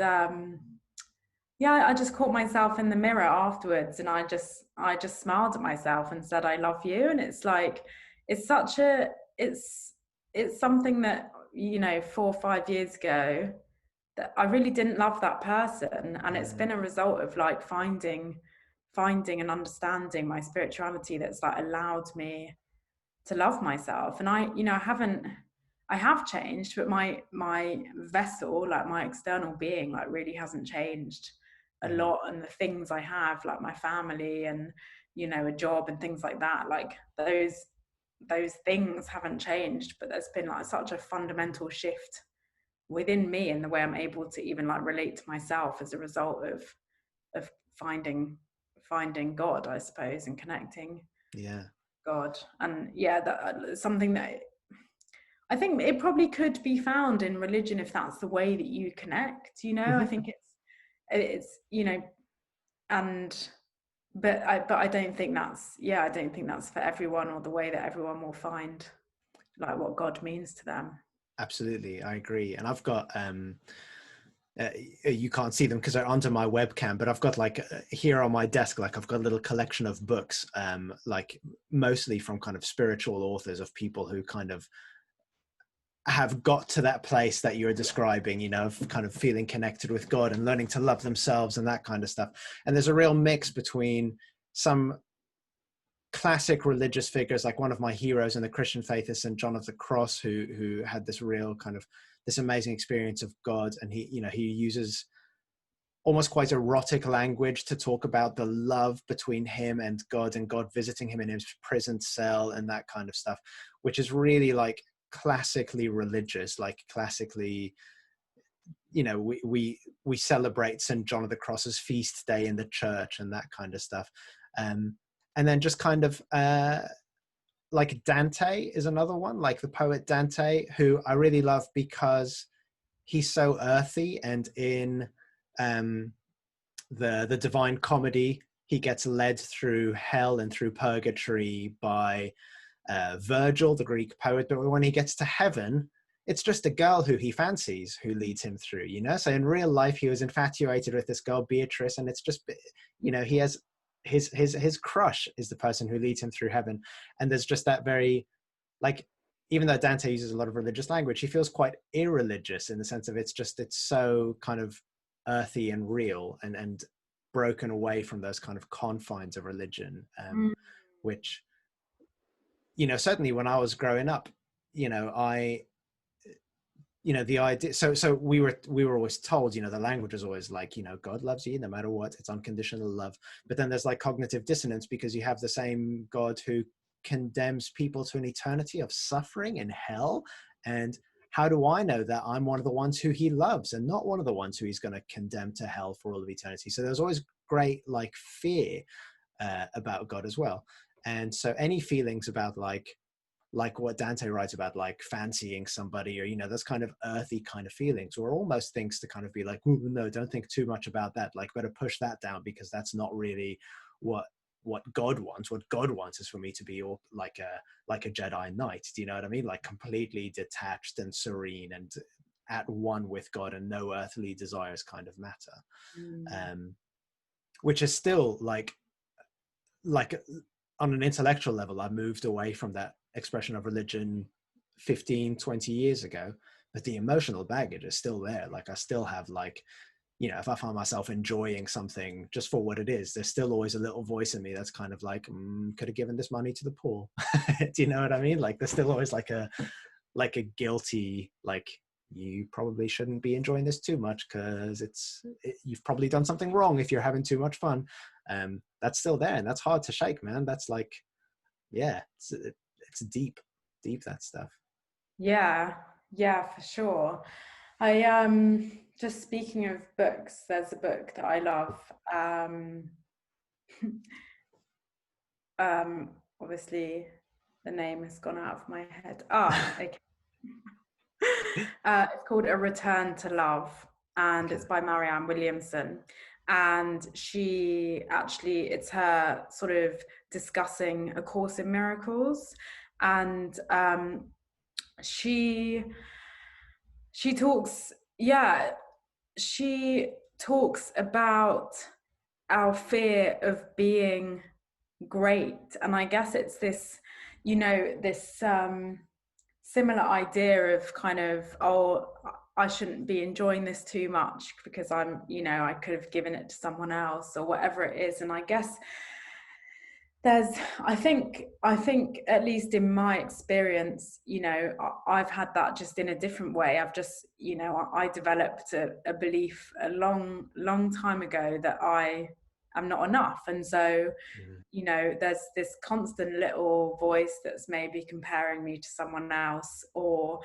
yeah, I just caught myself in the mirror afterwards, and I just smiled at myself and said, I love you. And it's like, it's such a, it's something that, you know, 4 or 5 years ago, that I really didn't love that person. And it's been a result of like finding and understanding my spirituality that's like allowed me to love myself. And I have changed, but my vessel, like my external being, like really hasn't changed a lot. And the things I have, like my family and, you know, a job and things like that, like those things haven't changed, but there's been like such a fundamental shift within me in the way I'm able to even like relate to myself as a result of finding God, I suppose, and connecting. Yeah. God. And yeah, that something that I think it probably could be found in religion, if that's the way that you connect, you know. Mm-hmm. I think it's you know, and but I don't think that's for everyone, or the way that everyone will find like what God means to them. Absolutely, I agree. And I've got you can't see them because they're under my webcam, but I've got like here on my desk, like I've got a little collection of books, like mostly from kind of spiritual authors, of people who kind of have got to that place that you're describing, you know, of kind of feeling connected with God and learning to love themselves and that kind of stuff. And there's a real mix between some classic religious figures, like one of my heroes in the Christian faith is St. John of the Cross, who had this real kind of this amazing experience of God. And he, you know, he uses almost quite erotic language to talk about the love between him and God visiting him in his prison cell and that kind of stuff, which is really like classically religious, like classically, you know, we celebrate St. John of the Cross's feast day in the church and that kind of stuff. And then just kind of like Dante is another one, like the poet Dante, who I really love because he's so earthy. And in the Divine Comedy, he gets led through hell and through purgatory by Virgil, the Greek poet. But when he gets to heaven, it's just a girl who he fancies who leads him through, you know? So in real life, he was infatuated with this girl, Beatrice, and it's just, you know, he has his crush is the person who leads him through heaven. And there's just that very, like, even though Dante uses a lot of religious language, he feels quite irreligious in the sense of it's so kind of earthy and real and broken away from those kind of confines of religion, which, you know, certainly when I was growing up, you know, the idea, so we were always told, you know, the language is always like, you know, God loves you no matter what, it's unconditional love. But then there's like cognitive dissonance because you have the same God who condemns people to an eternity of suffering in hell. And how do I know that I'm one of the ones who he loves and not one of the ones who he's going to condemn to hell for all of eternity? So there's always great like fear about God as well. And so any feelings about like what Dante writes about, like fancying somebody, or, you know, those kind of earthy kind of feelings, or almost things to kind of be like, no, don't think too much about that. Like, better push that down because that's not really what God wants. What God wants is for me to be all like a Jedi Knight. Do you know what I mean? Like completely detached and serene and at one with God, and no earthly desires kind of matter. Which is still like on an intellectual level, I moved away from that expression of religion 15, 20 years ago, but the emotional baggage is still there. Like I still have, like, you know, if I find myself enjoying something just for what it is, there's still always a little voice in me that's kind of like, could have given this money to the poor. Do you know what I mean? Like there's still always like a guilty, like, you probably shouldn't be enjoying this too much because you've probably done something wrong if you're having too much fun. That's still there, and that's hard to shake, man. That's like, yeah, it's deep, that stuff. Yeah, yeah, for sure. I just speaking of books, there's a book that I love. Um, Obviously the name has gone out of my head. Okay. It's called A Return to Love, and Okay. it's by Marianne Williamson. And she actually, it's her sort of discussing A Course in Miracles. And she talks, yeah, she talks about our fear of being great. And I guess it's this, this similar idea of kind of, oh, I shouldn't be enjoying this too much because I could have given it to someone else or whatever it is. And I guess I think at least in my experience, I've had that just in a different way. I've just, I developed a belief a long time ago that I am not enough. And so, there's this constant little voice that's maybe comparing me to someone else, or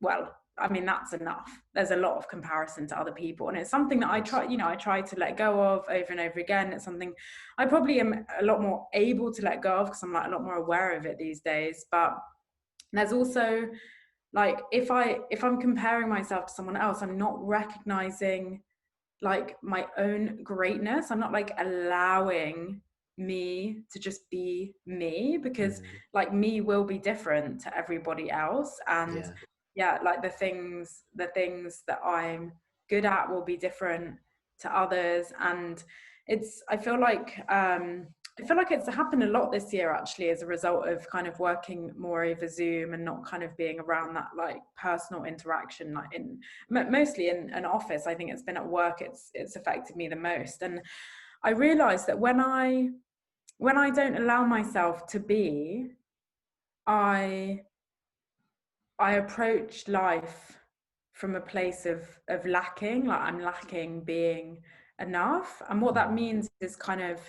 well, I mean, that's enough. There's a lot of comparison to other people, and it's something that I try to let go of over and over again. It's something I probably am a lot more able to let go of because I'm like a lot more aware of it these days. But there's also, like, if I'm comparing myself to someone else, I'm not recognizing like my own greatness. I'm not like allowing me to just be me, because like me will be different to everybody else. And yeah, like the things that I'm good at will be different to others. And I feel like it's happened a lot this year, actually, as a result of kind of working more over Zoom and not kind of being around that like personal interaction, like mostly in an office. I think it's been at work, it's affected me the most. And I realized that when I don't allow myself to be, I approach life from a place of lacking, like I'm lacking being enough. And what that means is kind of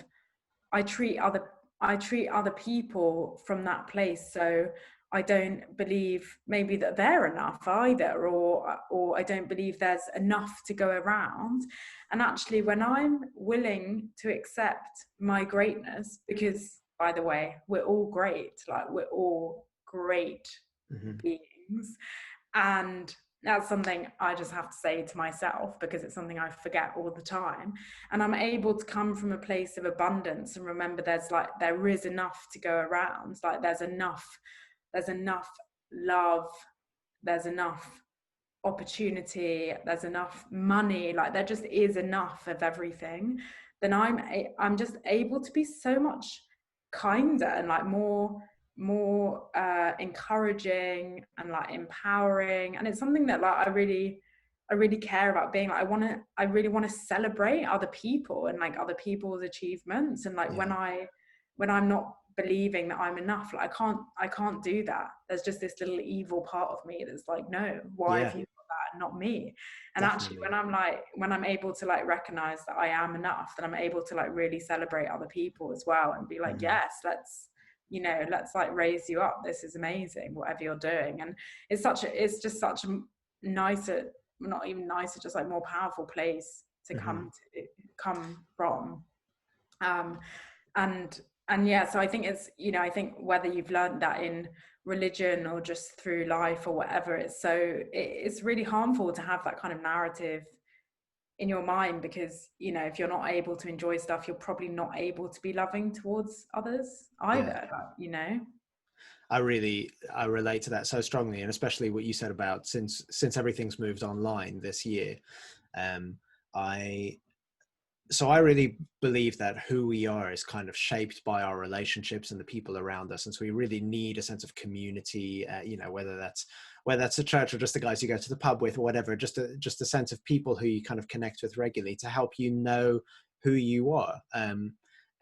I treat other people from that place. So I don't believe maybe that they're enough either, or I don't believe there's enough to go around. And actually, when I'm willing to accept my greatness, because by the way, we're all great, like we're all great beings. And that's something I just have to say to myself, because it's something I forget all the time. And I'm able to come from a place of abundance and remember there is enough to go around. Like there's enough love, there's enough opportunity, there's enough money, like there just is enough of everything. Then I'm just able to be so much kinder and like more encouraging and like empowering. And it's something that like I really care about being. Like I really want to celebrate other people and like other people's achievements. And like when I'm not believing that I'm enough, like I can't do that. There's just this little evil part of me that's like, no, why have you got that and not me? And actually when I'm able to like recognize that I am enough, then I'm able to like really celebrate other people as well and be like, yes, let's like raise you up. This is amazing, whatever you're doing. And it's just such a nicer, not even nicer, just like more powerful place to come from. And yeah, so I think it's, I think whether you've learned that in religion or just through life or whatever, it's really harmful to have that kind of narrative in your mind, because if you're not able to enjoy stuff, you're probably not able to be loving towards others either. I relate to that so strongly, and especially what you said about since everything's moved online this year. I really believe that who we are is kind of shaped by our relationships and the people around us, and so we really need a sense of community. Whether that's a church or just the guys you go to the pub with or whatever, just a sense of people who you kind of connect with regularly to help you know who you are.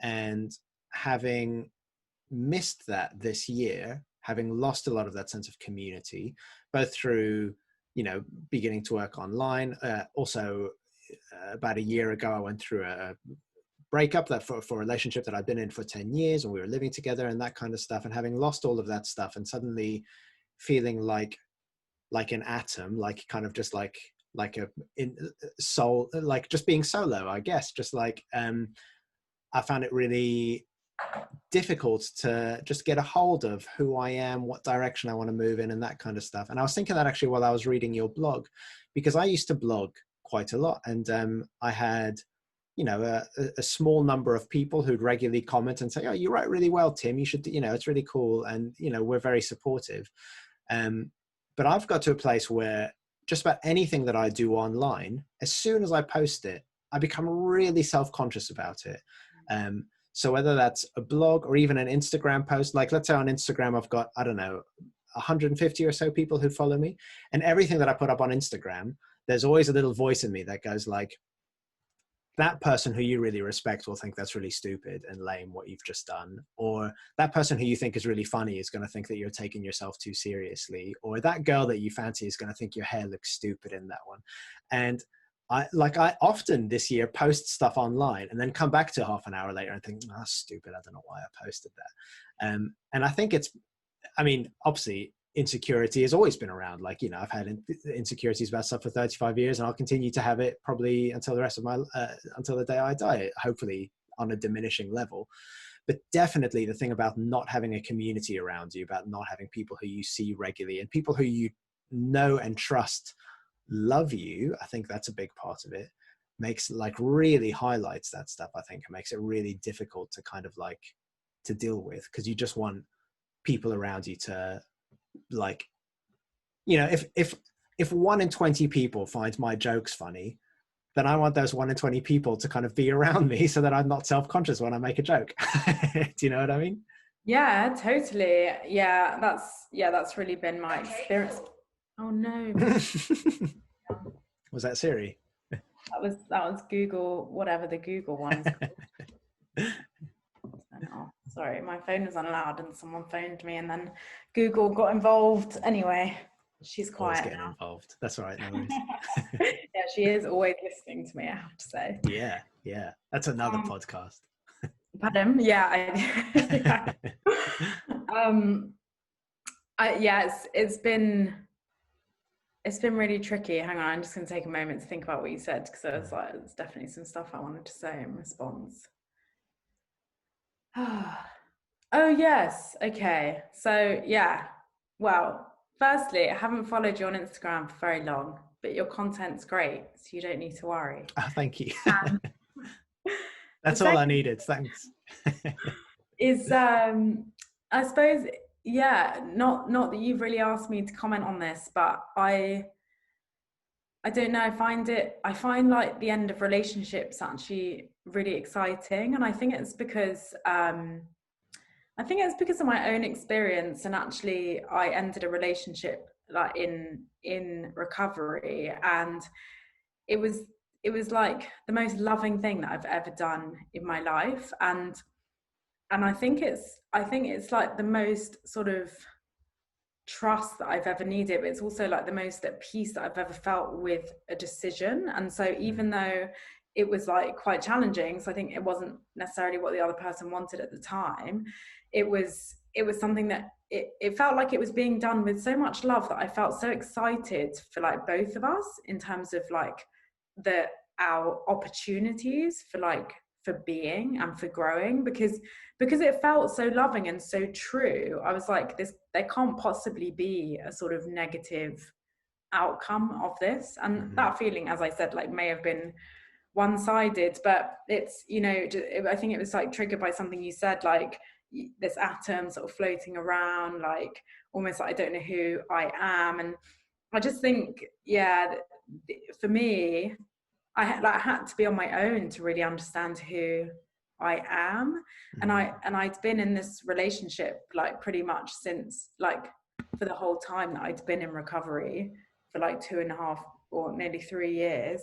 And having missed that this year, having lost a lot of that sense of community, both through beginning to work online, also about a year ago I went through a breakup that for a relationship that I'd been in for 10 years, and we were living together and that kind of stuff, and having lost all of that stuff and suddenly feeling like an atom, like kind of just like a in soul, like just being solo, I guess, just like I found it really difficult to just get a hold of who I am, what direction I want to move in, and that kind of stuff. And I was thinking that actually while I was reading your blog, because I used to blog quite a lot, and I had, you know, a small number of people who'd regularly comment and say, "Oh, you write really well, Tim. You should, you know, it's really cool," and you know, we're very supportive. But I've got to a place where just about anything that I do online, as soon as I post it, I become really self-conscious about it. So whether that's a blog or even an Instagram post, like let's say on Instagram, I've got, I don't know, 150 or so people who follow me, and everything that I put up on Instagram, there's always a little voice in me that goes like, that person who you really respect will think that's really stupid and lame what you've just done, or that person who you think is really funny is going to think that you're taking yourself too seriously, or that girl that you fancy is going to think your hair looks stupid in that one. And I often this year post stuff online and then come back to half an hour later and think, oh, stupid, I don't know why I posted that. And I think it's, I mean, obviously insecurity has always been around. Like, you know, I've had insecurities about stuff for 35 years, and I'll continue to have it probably until the rest of my until the day I die, hopefully on a diminishing level. But definitely the thing about not having a community around you, about not having people who you see regularly and people who you know and trust love you, I think that's a big part of it. Makes, like, really highlights that stuff, I think, and makes it really difficult to kind of like to deal with, because you just want people around you to, like, you know, if 1 in 20 people finds my jokes funny, then I want those 1 in 20 people to kind of be around me so that I'm not self-conscious when I make a joke. Do you know what I mean? Yeah, totally. Yeah, that's really been my experience. Oh no. Was that Siri? That was Google, whatever the Google one's called. Oh, sorry, my phone was on loud and someone phoned me, and then Google got involved. Anyway, she's quiet. Always getting involved. That's all right, no worries. Yeah, she is always listening to me, I have to say. Yeah. That's another podcast. Pardon? Yeah, it's been really tricky. Hang on, I'm just going to take a moment to think about what you said, because there's definitely some stuff I wanted to say in response. Oh yes, okay. So yeah, well, firstly, I haven't followed you on Instagram for very long, but your content's great, so you don't need to worry. Oh, thank you. That's all I needed. Thanks. Is I suppose, yeah, not that you've really asked me to comment on this, but I don't know, I find like the end of relationships actually really exciting, and I think it's because of my own experience. And actually I ended a relationship like in recovery, and it was like the most loving thing that I've ever done in my life, and I think it's like the most sort of trust that I've ever needed, but it's also like the most at peace that I've ever felt with a decision. And so even though it was like quite challenging, so I think it wasn't necessarily what the other person wanted at the time, it was something that it felt like it was being done with so much love, that I felt so excited for like both of us in terms of like our opportunities for being and for growing, because it felt so loving and so true. I was like, there can't possibly be a sort of negative outcome of this. And that feeling, as I said, like may have been one-sided, but it's, you know, I think it was like triggered by something you said, like this atom sort of floating around, like almost like I don't know who I am. And I just think, yeah, for me, I had to be on my own to really understand who I am. And I'd been in this relationship like pretty much since, like, for the whole time that I'd been in recovery, for like 2.5 or nearly 3 years.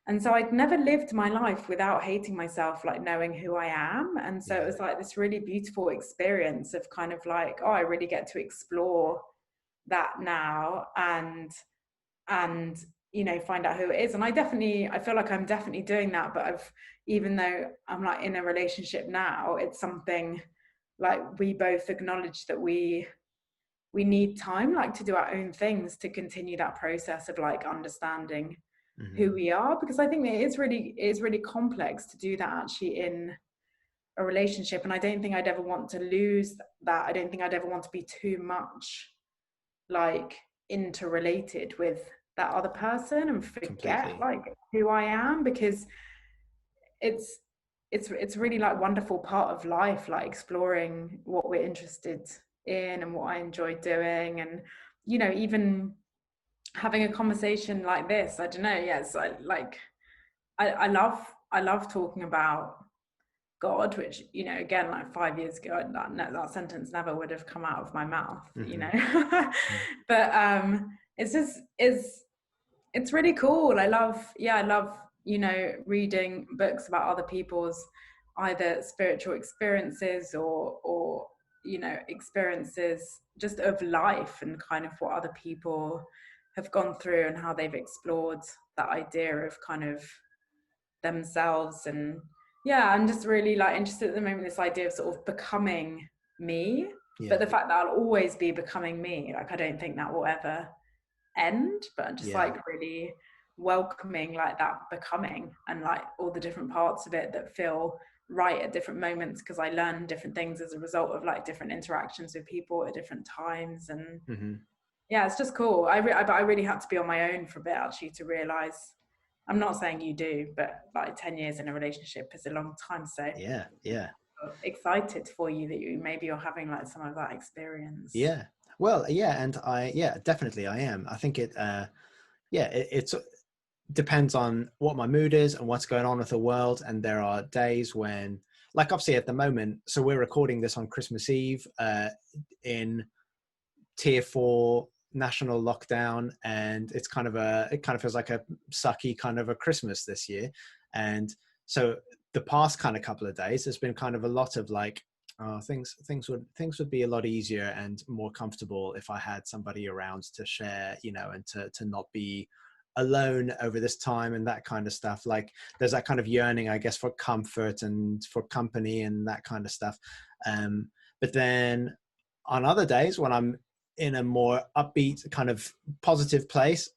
And so I'd never lived my life without hating myself, like knowing who I am. And so it was like this really beautiful experience of kind of like, oh, I really get to explore that now. And you know, find out who it is. And I feel like I'm definitely doing that, but even though I'm like in a relationship now, it's something like we both acknowledge that we need time, like, to do our own things, to continue that process of like understanding who we are, because I think it is really complex to do that actually in a relationship. And I don't think I'd ever want to lose that. I don't think I'd ever want to be too much like interrelated with that other person and forget Completely. like who I am, because it's it's really like wonderful part of life, like exploring what we're interested in and what I enjoy doing. And you know, even having a conversation like this, I don't know, yes, I love talking about God, which, you know, again, like 5 years ago, that sentence never would have come out of my mouth, you know. But it's just it's really cool. I love, you know, reading books about other people's either spiritual experiences or you know, experiences just of life, and kind of what other people have gone through and how they've explored that idea of kind of themselves. And yeah, I'm just really like interested at the moment, this idea of sort of becoming me. But the fact that I'll always be becoming me, like I don't think that will ever end, but I'm just like really welcoming like that becoming, and like all the different parts of it that feel right at different moments, because I learn different things as a result of like different interactions with people at different times. And yeah, it's just cool. But I really had to be on my own for a bit actually to realize, I'm not saying you do, but like 10 years in a relationship is a long time. So Yeah. excited for you that you're having like some of that experience. Yeah. Well, yeah, and definitely I am. I think it's depends on what my mood is and what's going on with the world. And there are days when, like obviously at the moment, so we're recording this on Christmas Eve in tier 4 national lockdown, and it kind of feels like a sucky kind of a Christmas this year. And so the past kind of couple of days, there's been kind of a lot of like, things would be a lot easier and more comfortable if I had somebody around to share, you know, and to not be alone over this time and that kind of stuff. Like there's that kind of yearning, I guess, for comfort and for company and that kind of stuff. But then on other days when I'm in a more upbeat kind of positive place,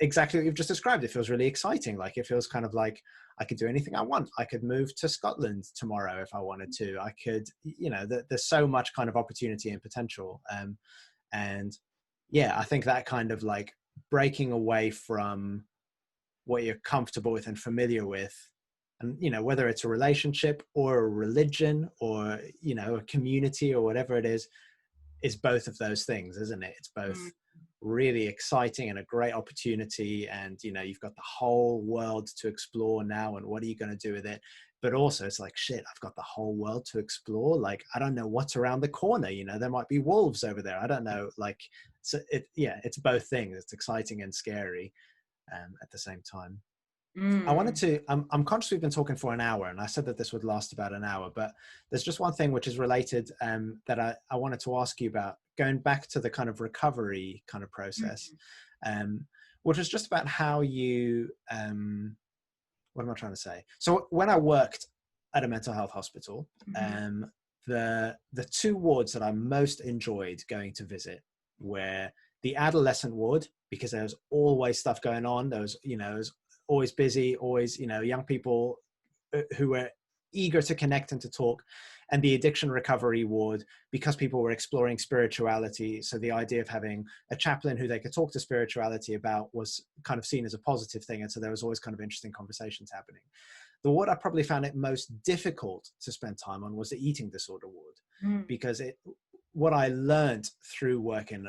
exactly what you've just described, it feels really exciting. Like it feels kind of like I could do anything I want. I could move to Scotland tomorrow if I wanted to. I could, you know, there's so much kind of opportunity and potential. And yeah, I think that kind of like breaking away from what you're comfortable with and familiar with, and you know, whether it's a relationship or a religion or, you know, a community or whatever it is both of those things, isn't it? It's both really exciting and a great opportunity, and you know, you've got the whole world to explore now, and what are you going to do with it? But also it's like, shit, I've got the whole world to explore. Like I don't know what's around the corner, you know, there might be wolves over there, I don't know. Like, so it's both things. It's exciting and scary at the same time. I wanted to, I'm conscious we've been talking for an hour, and I said that this would last about an hour, but there's just one thing which is related that I wanted to ask you about, going back to the kind of recovery kind of process, which was just about how you, what am I trying to say? So when I worked at a mental health hospital, the 2 wards that I most enjoyed going to visit were the adolescent ward, because there was always stuff going on. There was, you know, it was always busy, always, you know, young people who were eager to connect and to talk. And the addiction recovery ward, because people were exploring spirituality, so the idea of having a chaplain who they could talk to spirituality about was kind of seen as a positive thing. And so there was always kind of interesting conversations happening. The ward I probably found it most difficult to spend time on was the eating disorder ward, because what I learned through working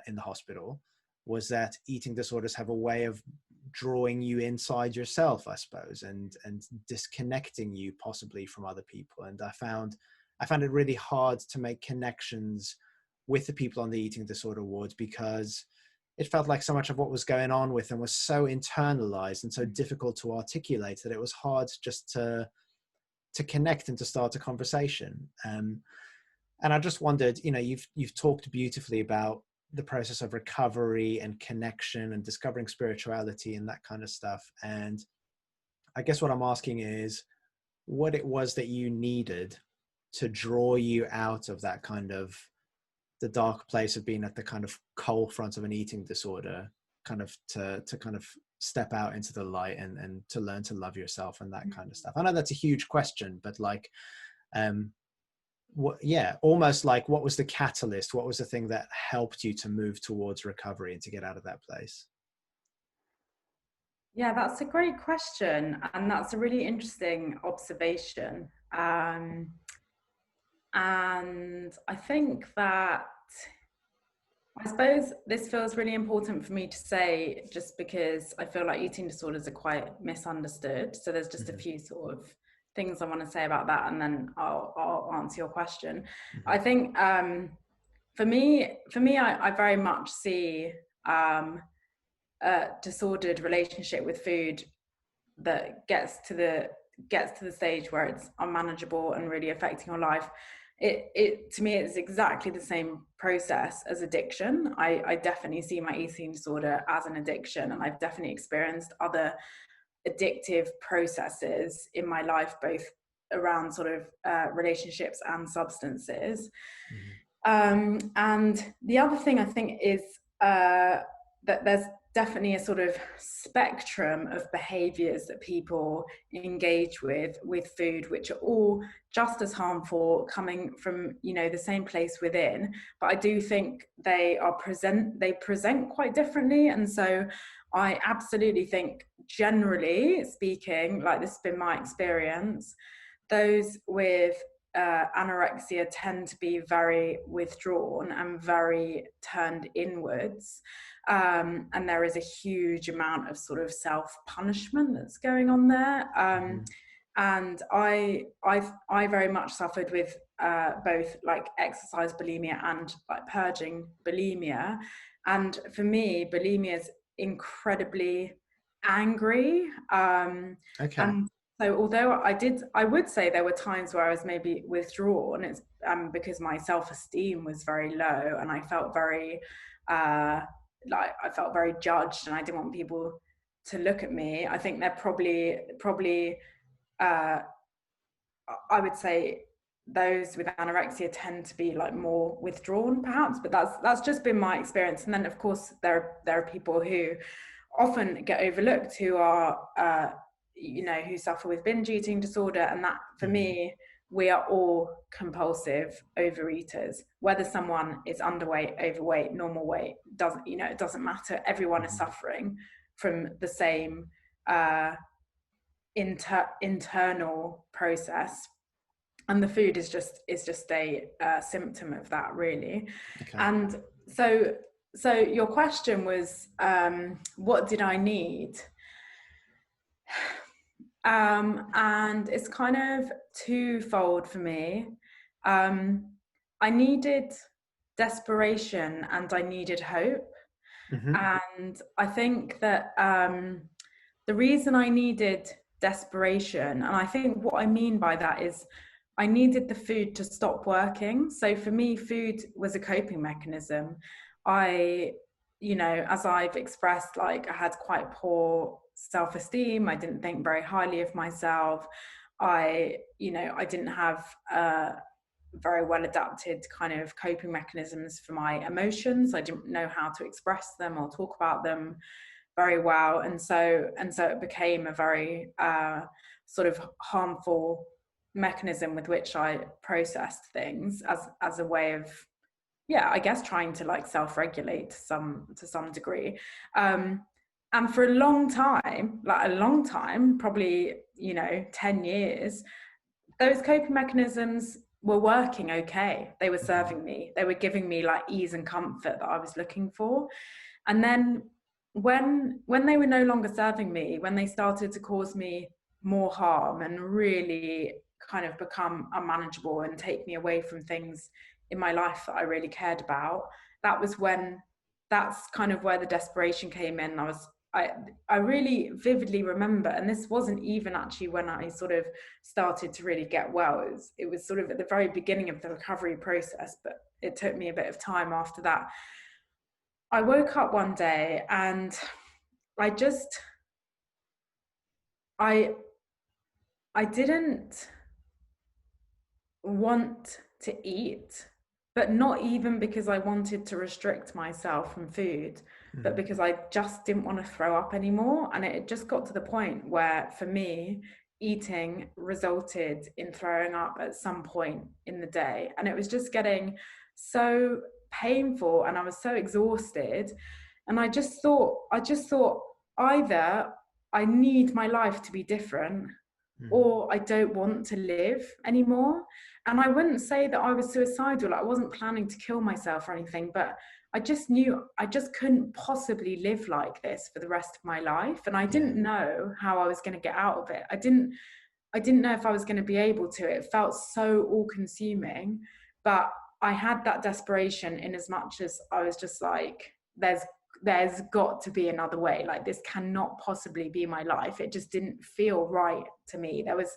in the hospital was that eating disorders have a way of drawing you inside yourself, I suppose, and disconnecting you possibly from other people. And I found it really hard to make connections with the people on the eating disorder wards, because it felt like so much of what was going on with them was so internalized and so difficult to articulate that it was hard just to connect and to start a conversation. And I just wondered, you know, you've talked beautifully about the process of recovery and connection and discovering spirituality and that kind of stuff. And I guess what I'm asking is what it was that you needed to draw you out of that kind of the dark place of being at the kind of cold front of an eating disorder, kind of to kind of step out into the light and to learn to love yourself and that kind of stuff. I know that's a huge question, but like, almost like what was the catalyst? What was the thing that helped you to move towards recovery and to get out of that place? Yeah, that's a great question. And that's a really interesting observation. And I think that, I suppose this feels really important for me to say, just because I feel like eating disorders are quite misunderstood. So there's just a few sort of things I want to say about that, and then I'll answer your question. I think for me, I very much see a disordered relationship with food that gets to the stage where it's unmanageable and really affecting your life. It to me, it's exactly the same process as addiction. I definitely see my eating disorder as an addiction, and I've definitely experienced other addictive processes in my life, both around sort of relationships and substances. And the other thing I think is that there's definitely a sort of spectrum of behaviors that people engage with food, which are all just as harmful, coming from, you know, the same place within. But I do think they present quite differently. And so I absolutely think, generally speaking, like this has been my experience, those with anorexia tend to be very withdrawn and very turned inwards. And there is a huge amount of sort of self-punishment that's going on there. And I very much suffered with both like exercise bulimia and like purging bulimia. And for me, bulimia is incredibly angry. Okay. And so although I would say there were times where I was maybe withdrawn, it's because my self-esteem was very low and I felt very I felt very judged, and I didn't want people to look at me. I think they're probably I would say those with anorexia tend to be like more withdrawn, perhaps, but that's just been my experience. And then of course there are people who often get overlooked, who are who suffer with binge eating disorder, and that for me, we are all compulsive overeaters. Whether someone is underweight, overweight, normal weight, it doesn't matter. Everyone is suffering from the same internal process, and the food is just a symptom of that, really. Okay. And so your question was, what did I need? And it's kind of twofold for me. I needed desperation and I needed hope. And I think that the reason I needed desperation, and I think what I mean by that is I needed the food to stop working. So for me, food was a coping mechanism. As I've expressed, like I had quite poor self-esteem. I didn't think very highly of myself. I didn't have very well adapted kind of coping mechanisms for my emotions. I didn't know how to express them or talk about them very well. And so it became a very sort of harmful mechanism with which I processed things as a way of, I guess, trying to like self-regulate to some degree. And for a long time, probably, 10 years, those coping mechanisms were working okay. They were serving me. They were giving me like ease and comfort that I was looking for. And then when they were no longer serving me, when they started to cause me more harm and really kind of become unmanageable and take me away from things in my life that I really cared about, that's kind of where the desperation came in. I really vividly remember, and this wasn't even actually when I sort of started to really get well. It was sort of at the very beginning of the recovery process, but it took me a bit of time after that. I woke up one day and I just, I, I didn't want to eat, but not even because I wanted to restrict myself from food, but Mm. because I just didn't want to throw up anymore. And it just got to the point where, for me, eating resulted in throwing up at some point in the day. And it was just getting so painful and I was so exhausted. And I just thought either I need my life to be different Mm. or I don't want to live anymore. And I wouldn't say that I was suicidal. I wasn't planning to kill myself or anything, but I just knew I just couldn't possibly live like this for the rest of my life. And I Yeah. didn't know how I was going to get out of it. I didn't know if I was going to be able to. It felt so all consuming, but I had that desperation in as much as I was just like, there's got to be another way. Like, this cannot possibly be my life. It just didn't feel right to me. There was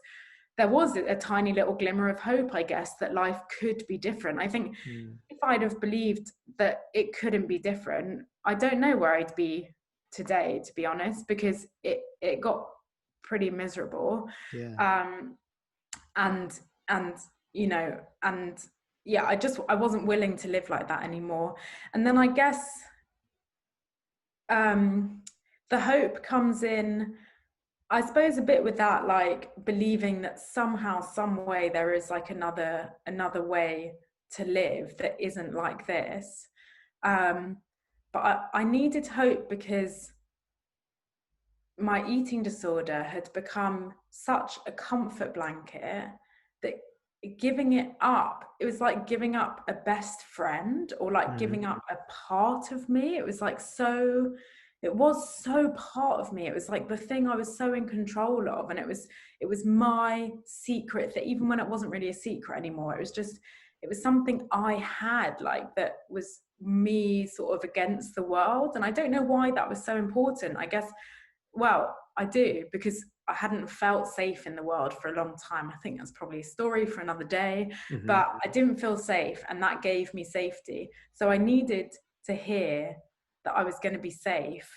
a tiny little glimmer of hope, I guess, that life could be different. I think Mm. if I'd have believed that it couldn't be different, I don't know where I'd be today, to be honest, because it got pretty miserable. Yeah. um and and you know, and yeah, I wasn't willing to live like that anymore. And then I guess the hope comes in, I suppose, a bit with that, like believing that somehow, some way, there is like another way to live that isn't like this. But I needed hope because my eating disorder had become such a comfort blanket that giving it up, it was like giving up a best friend, or like Mm. giving up a part of me. It was so part of me. It was like the thing I was so in control of, and it was my secret, that even when it wasn't really a secret anymore, it was something I had, like, that was me sort of against the world. And I don't know why that was so important. I guess, well, I do, because I hadn't felt safe in the world for a long time. I think that's probably a story for another day, Mm-hmm. but I didn't feel safe, and that gave me safety. So I needed to hear that I was going to be safe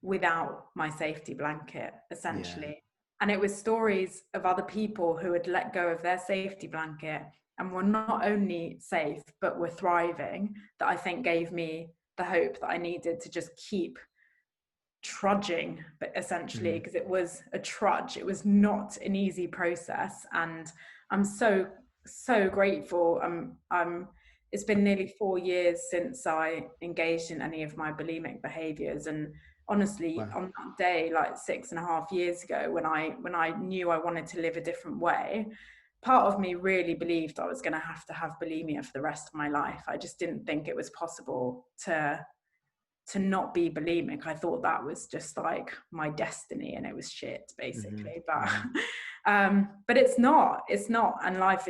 without my safety blanket, Yeah. essentially. And it was stories of other people who had let go of their safety blanket and were not only safe, but were thriving, that I think gave me the hope that I needed to just keep trudging, but essentially, Mm. because it was a trudge. It was not an easy process. And I'm so grateful. It's been nearly 4 years since I engaged in any of my bulimic behaviors. And honestly, Wow. on that day, like 6.5 years ago, when I knew I wanted to live a different way, part of me really believed I was going to have bulimia for the rest of my life. I just didn't think it was possible to not be bulimic. I thought that was just like my destiny, and it was shit, Mm-hmm. basically. Mm-hmm. But it's not. And life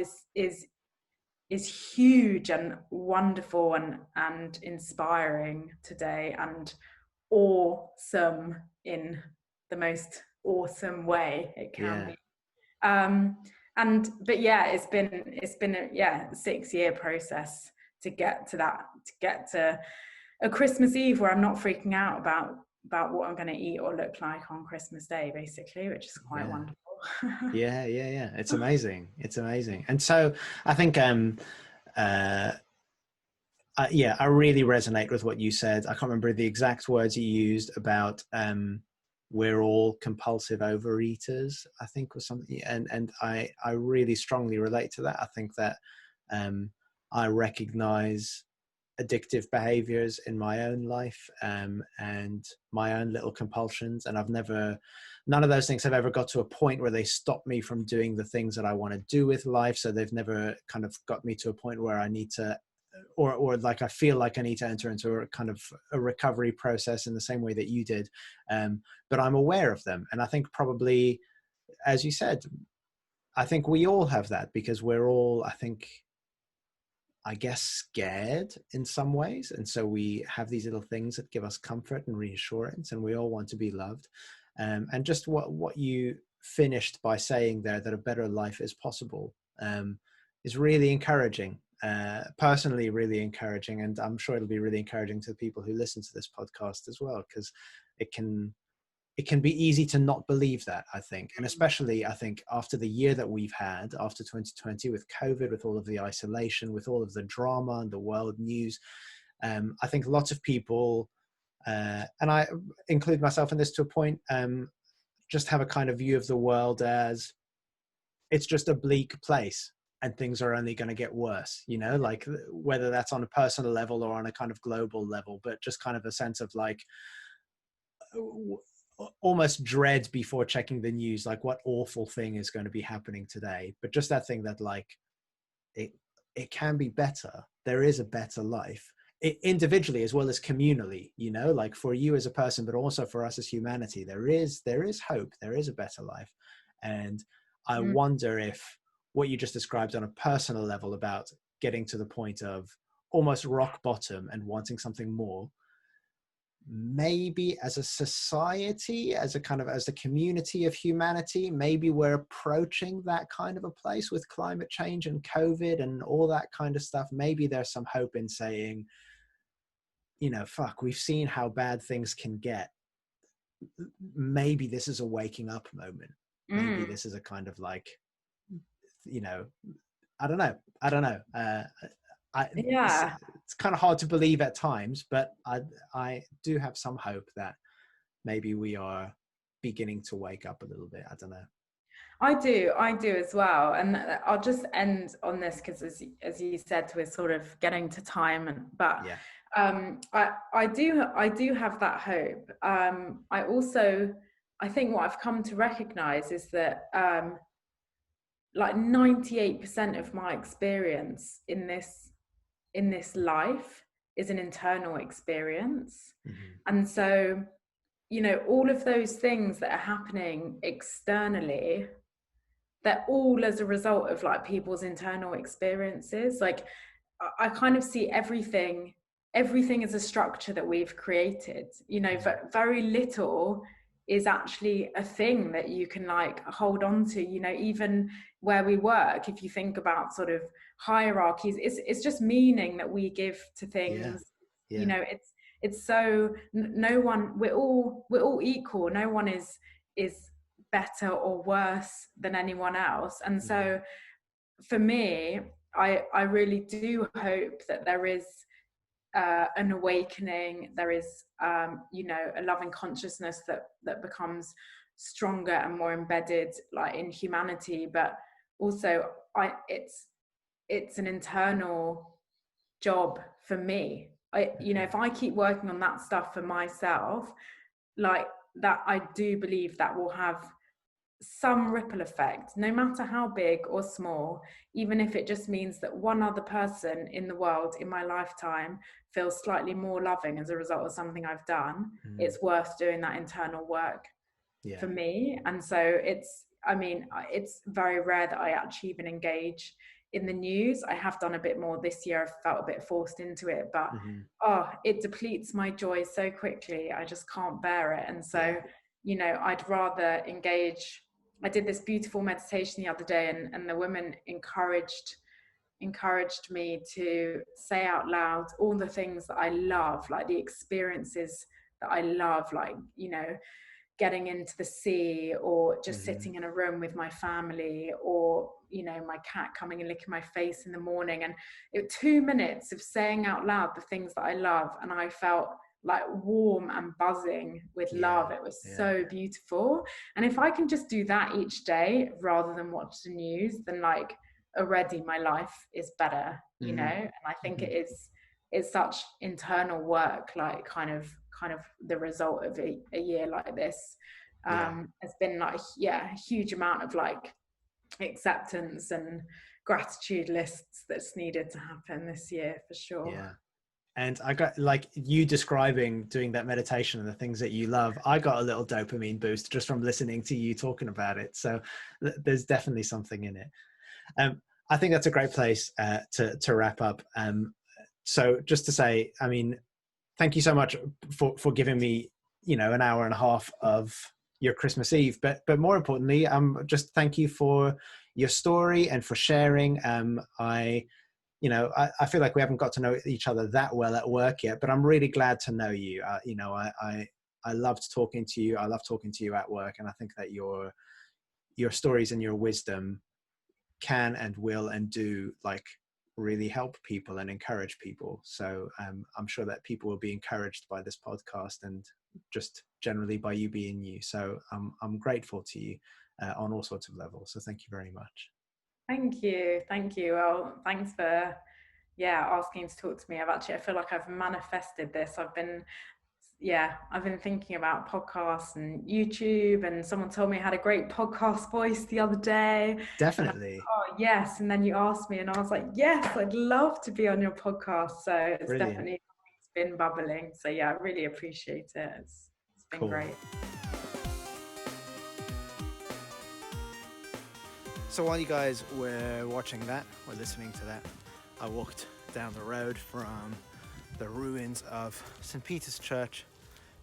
is huge and wonderful and inspiring today, and awesome in the most awesome way it can Yeah. be. But yeah, it's been a 6-year process to get to a Christmas Eve where I'm not freaking out about what I'm going to eat or look like on Christmas Day, basically, which is quite Yeah. wonderful. Yeah. It's amazing. It's amazing. And so I think, uh, yeah, I really resonate with what you said. I can't remember the exact words you used about, we're all compulsive overeaters, I think, was something. And I really strongly relate to that. I think that, I recognize addictive behaviors in my own life, and my own little compulsions. And none of those things have ever got to a point where they stop me from doing the things that I want to do with life. So they've never kind of got me to a point where I need to, or like I feel like I need to enter into a kind of a recovery process in the same way that you did. But I'm aware of them. And I think probably, as you said, I think we all have that, because we're all, I guess, scared in some ways. And so we have these little things that give us comfort and reassurance, and we all want to be loved. And just what you finished by saying there, that a better life is possible, is really encouraging. personally really encouraging, and I'm sure it'll be really encouraging to the people who listen to this podcast as well, because it can be easy to not believe that, I think. And especially, I think, after the year that we've had, after 2020, with COVID, with all of the isolation, with all of the drama and the world news, I think lots of people, and I include myself in this to a point, just have a kind of view of the world as it's just a bleak place and things are only going to get worse, you know, like whether that's on a personal level or on a kind of global level, but just kind of a sense of like almost dread before checking the news, like what awful thing is going to be happening today. But just that thing that like it can be better. There is a better life, individually as well as communally, you know, like for you as a person, but also for us as humanity. There is hope. There is a better life. And I wonder if what you just described on a personal level about getting to the point of almost rock bottom and wanting something more, maybe as a society, as a community of humanity, maybe we're approaching that kind of a place with climate change and COVID and all that kind of stuff. Maybe there's some hope in saying, you know, fuck, we've seen how bad things can get. Maybe this is a waking up moment. Maybe this is a kind of like, you know, I don't know. It's kind of hard to believe at times, but I do have some hope that maybe we are beginning to wake up a little bit. I don't know. I do as well. And I'll just end on this because as you said, we're sort of getting to time, but yeah. I do have that hope. I think what I've come to recognize is that like 98% of my experience in this life is an internal experience. And so, you know, all of those things that are happening externally, they're all as a result of like people's internal experiences. Like I kind of see everything as a structure that we've created, you know. Very little is actually a thing that you can like hold on to, you know. Even where we work, if you think about sort of hierarchies, it's just meaning that we give to things. You know, it's so no one, we're all equal. No one is better or worse than anyone else. And so for me, I really do hope that there is an awakening. There is you know, a loving consciousness that becomes stronger and more embedded like in humanity. But also it's an internal job for me. You know, if I keep working on that stuff for myself, like that, I do believe that will have some ripple effect, no matter how big or small, even if it just means that one other person in the world in my lifetime feels slightly more loving as a result of something I've done. It's worth doing that internal work for me. And so it's very rare that I actually even engage in the news. I have done a bit more this year. I've felt a bit forced into it, but it depletes my joy so quickly. I just can't bear it. And so you know, I'd rather engage. I did this beautiful meditation the other day, and the women encouraged me to say out loud all the things that I love, like the experiences that I love, like, you know, getting into the sea, or just sitting in a room with my family, or, you know, my cat coming and licking my face in the morning. And it was 2 minutes of saying out loud the things that I love, and I felt like warm and buzzing with love. It was so beautiful. And if I can just do that each day rather than watch the news, then like already my life is better, you know. And I think it's such internal work, like kind of the result of a year like this has been like a huge amount of like acceptance and gratitude lists that's needed to happen this year for sure. And I got, like you describing doing that meditation and the things that you love, I got a little dopamine boost just from listening to you talking about it. So there's definitely something in it. I think that's a great place to wrap up. So just to say, I mean, thank you so much for giving me, you know, an hour and a half of your Christmas Eve. But more importantly, just thank you for your story and for sharing. I you know, I feel like we haven't got to know each other that well at work yet, but I'm really glad to know you. You know, I loved talking to you. I love talking to you at work, and I think that your stories and your wisdom can and will and do like really help people and encourage people. So I'm sure that people will be encouraged by this podcast and just generally by you being you. So I'm grateful to you on all sorts of levels. So thank you very much. Thank you. Well, thanks for asking to talk to me. I feel like I've manifested this. I've been thinking about podcasts and YouTube, and someone told me I had a great podcast voice the other day. Definitely. Oh yes, and then you asked me and I was like, yes, I'd love to be on your podcast. So it's Brilliant. definitely been bubbling. So yeah, I really appreciate it. It's been Cool. great. So while you guys were watching that, or listening to that, I walked down the road from the ruins of St. Peter's Church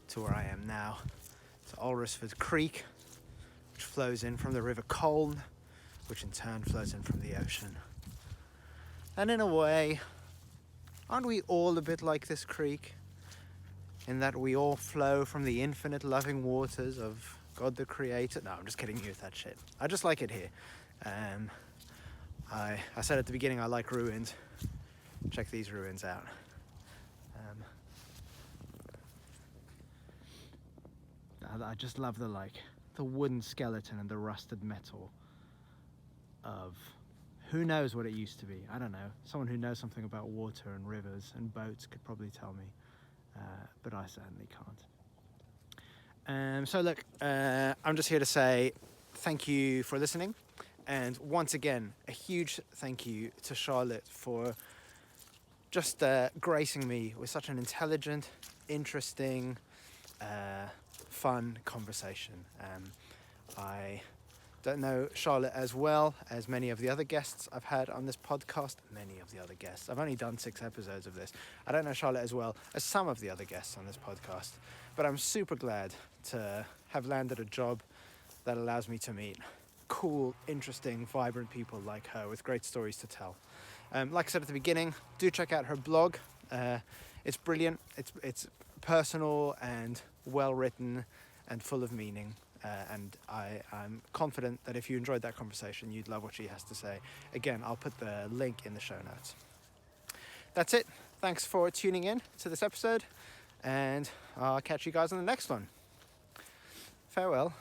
to where I am now, to Alresford Creek, which flows in from the River Colne, which in turn flows in from the ocean. And in a way, aren't we all a bit like this creek? In that we all flow from the infinite loving waters of God the Creator? No, I'm just kidding you with that shit. I just like it here. I said at the beginning I like ruins. Check these ruins out. I just love the wooden skeleton and the rusted metal of who knows what it used to be. I don't know. Someone who knows something about water and rivers and boats could probably tell me, but I certainly can't. So look, I'm just here to say thank you for listening. And once again, a huge thank you to Charlotte for just gracing me with such an intelligent, interesting, fun conversation. I don't know Charlotte as well as many of the other guests I've had on this podcast. I've only done 6 episodes of this. I don't know Charlotte as well as some of the other guests on this podcast, but I'm super glad to have landed a job that allows me to meet cool, interesting, vibrant people like her with great stories to tell. Like I said at the beginning, do check out her blog. It's brilliant. It's personal and well written and full of meaning. And I'm confident that if you enjoyed that conversation, you'd love what she has to say. Again, I'll put the link in the show notes. That's it. Thanks for tuning in to this episode, and I'll catch you guys on the next one. Farewell.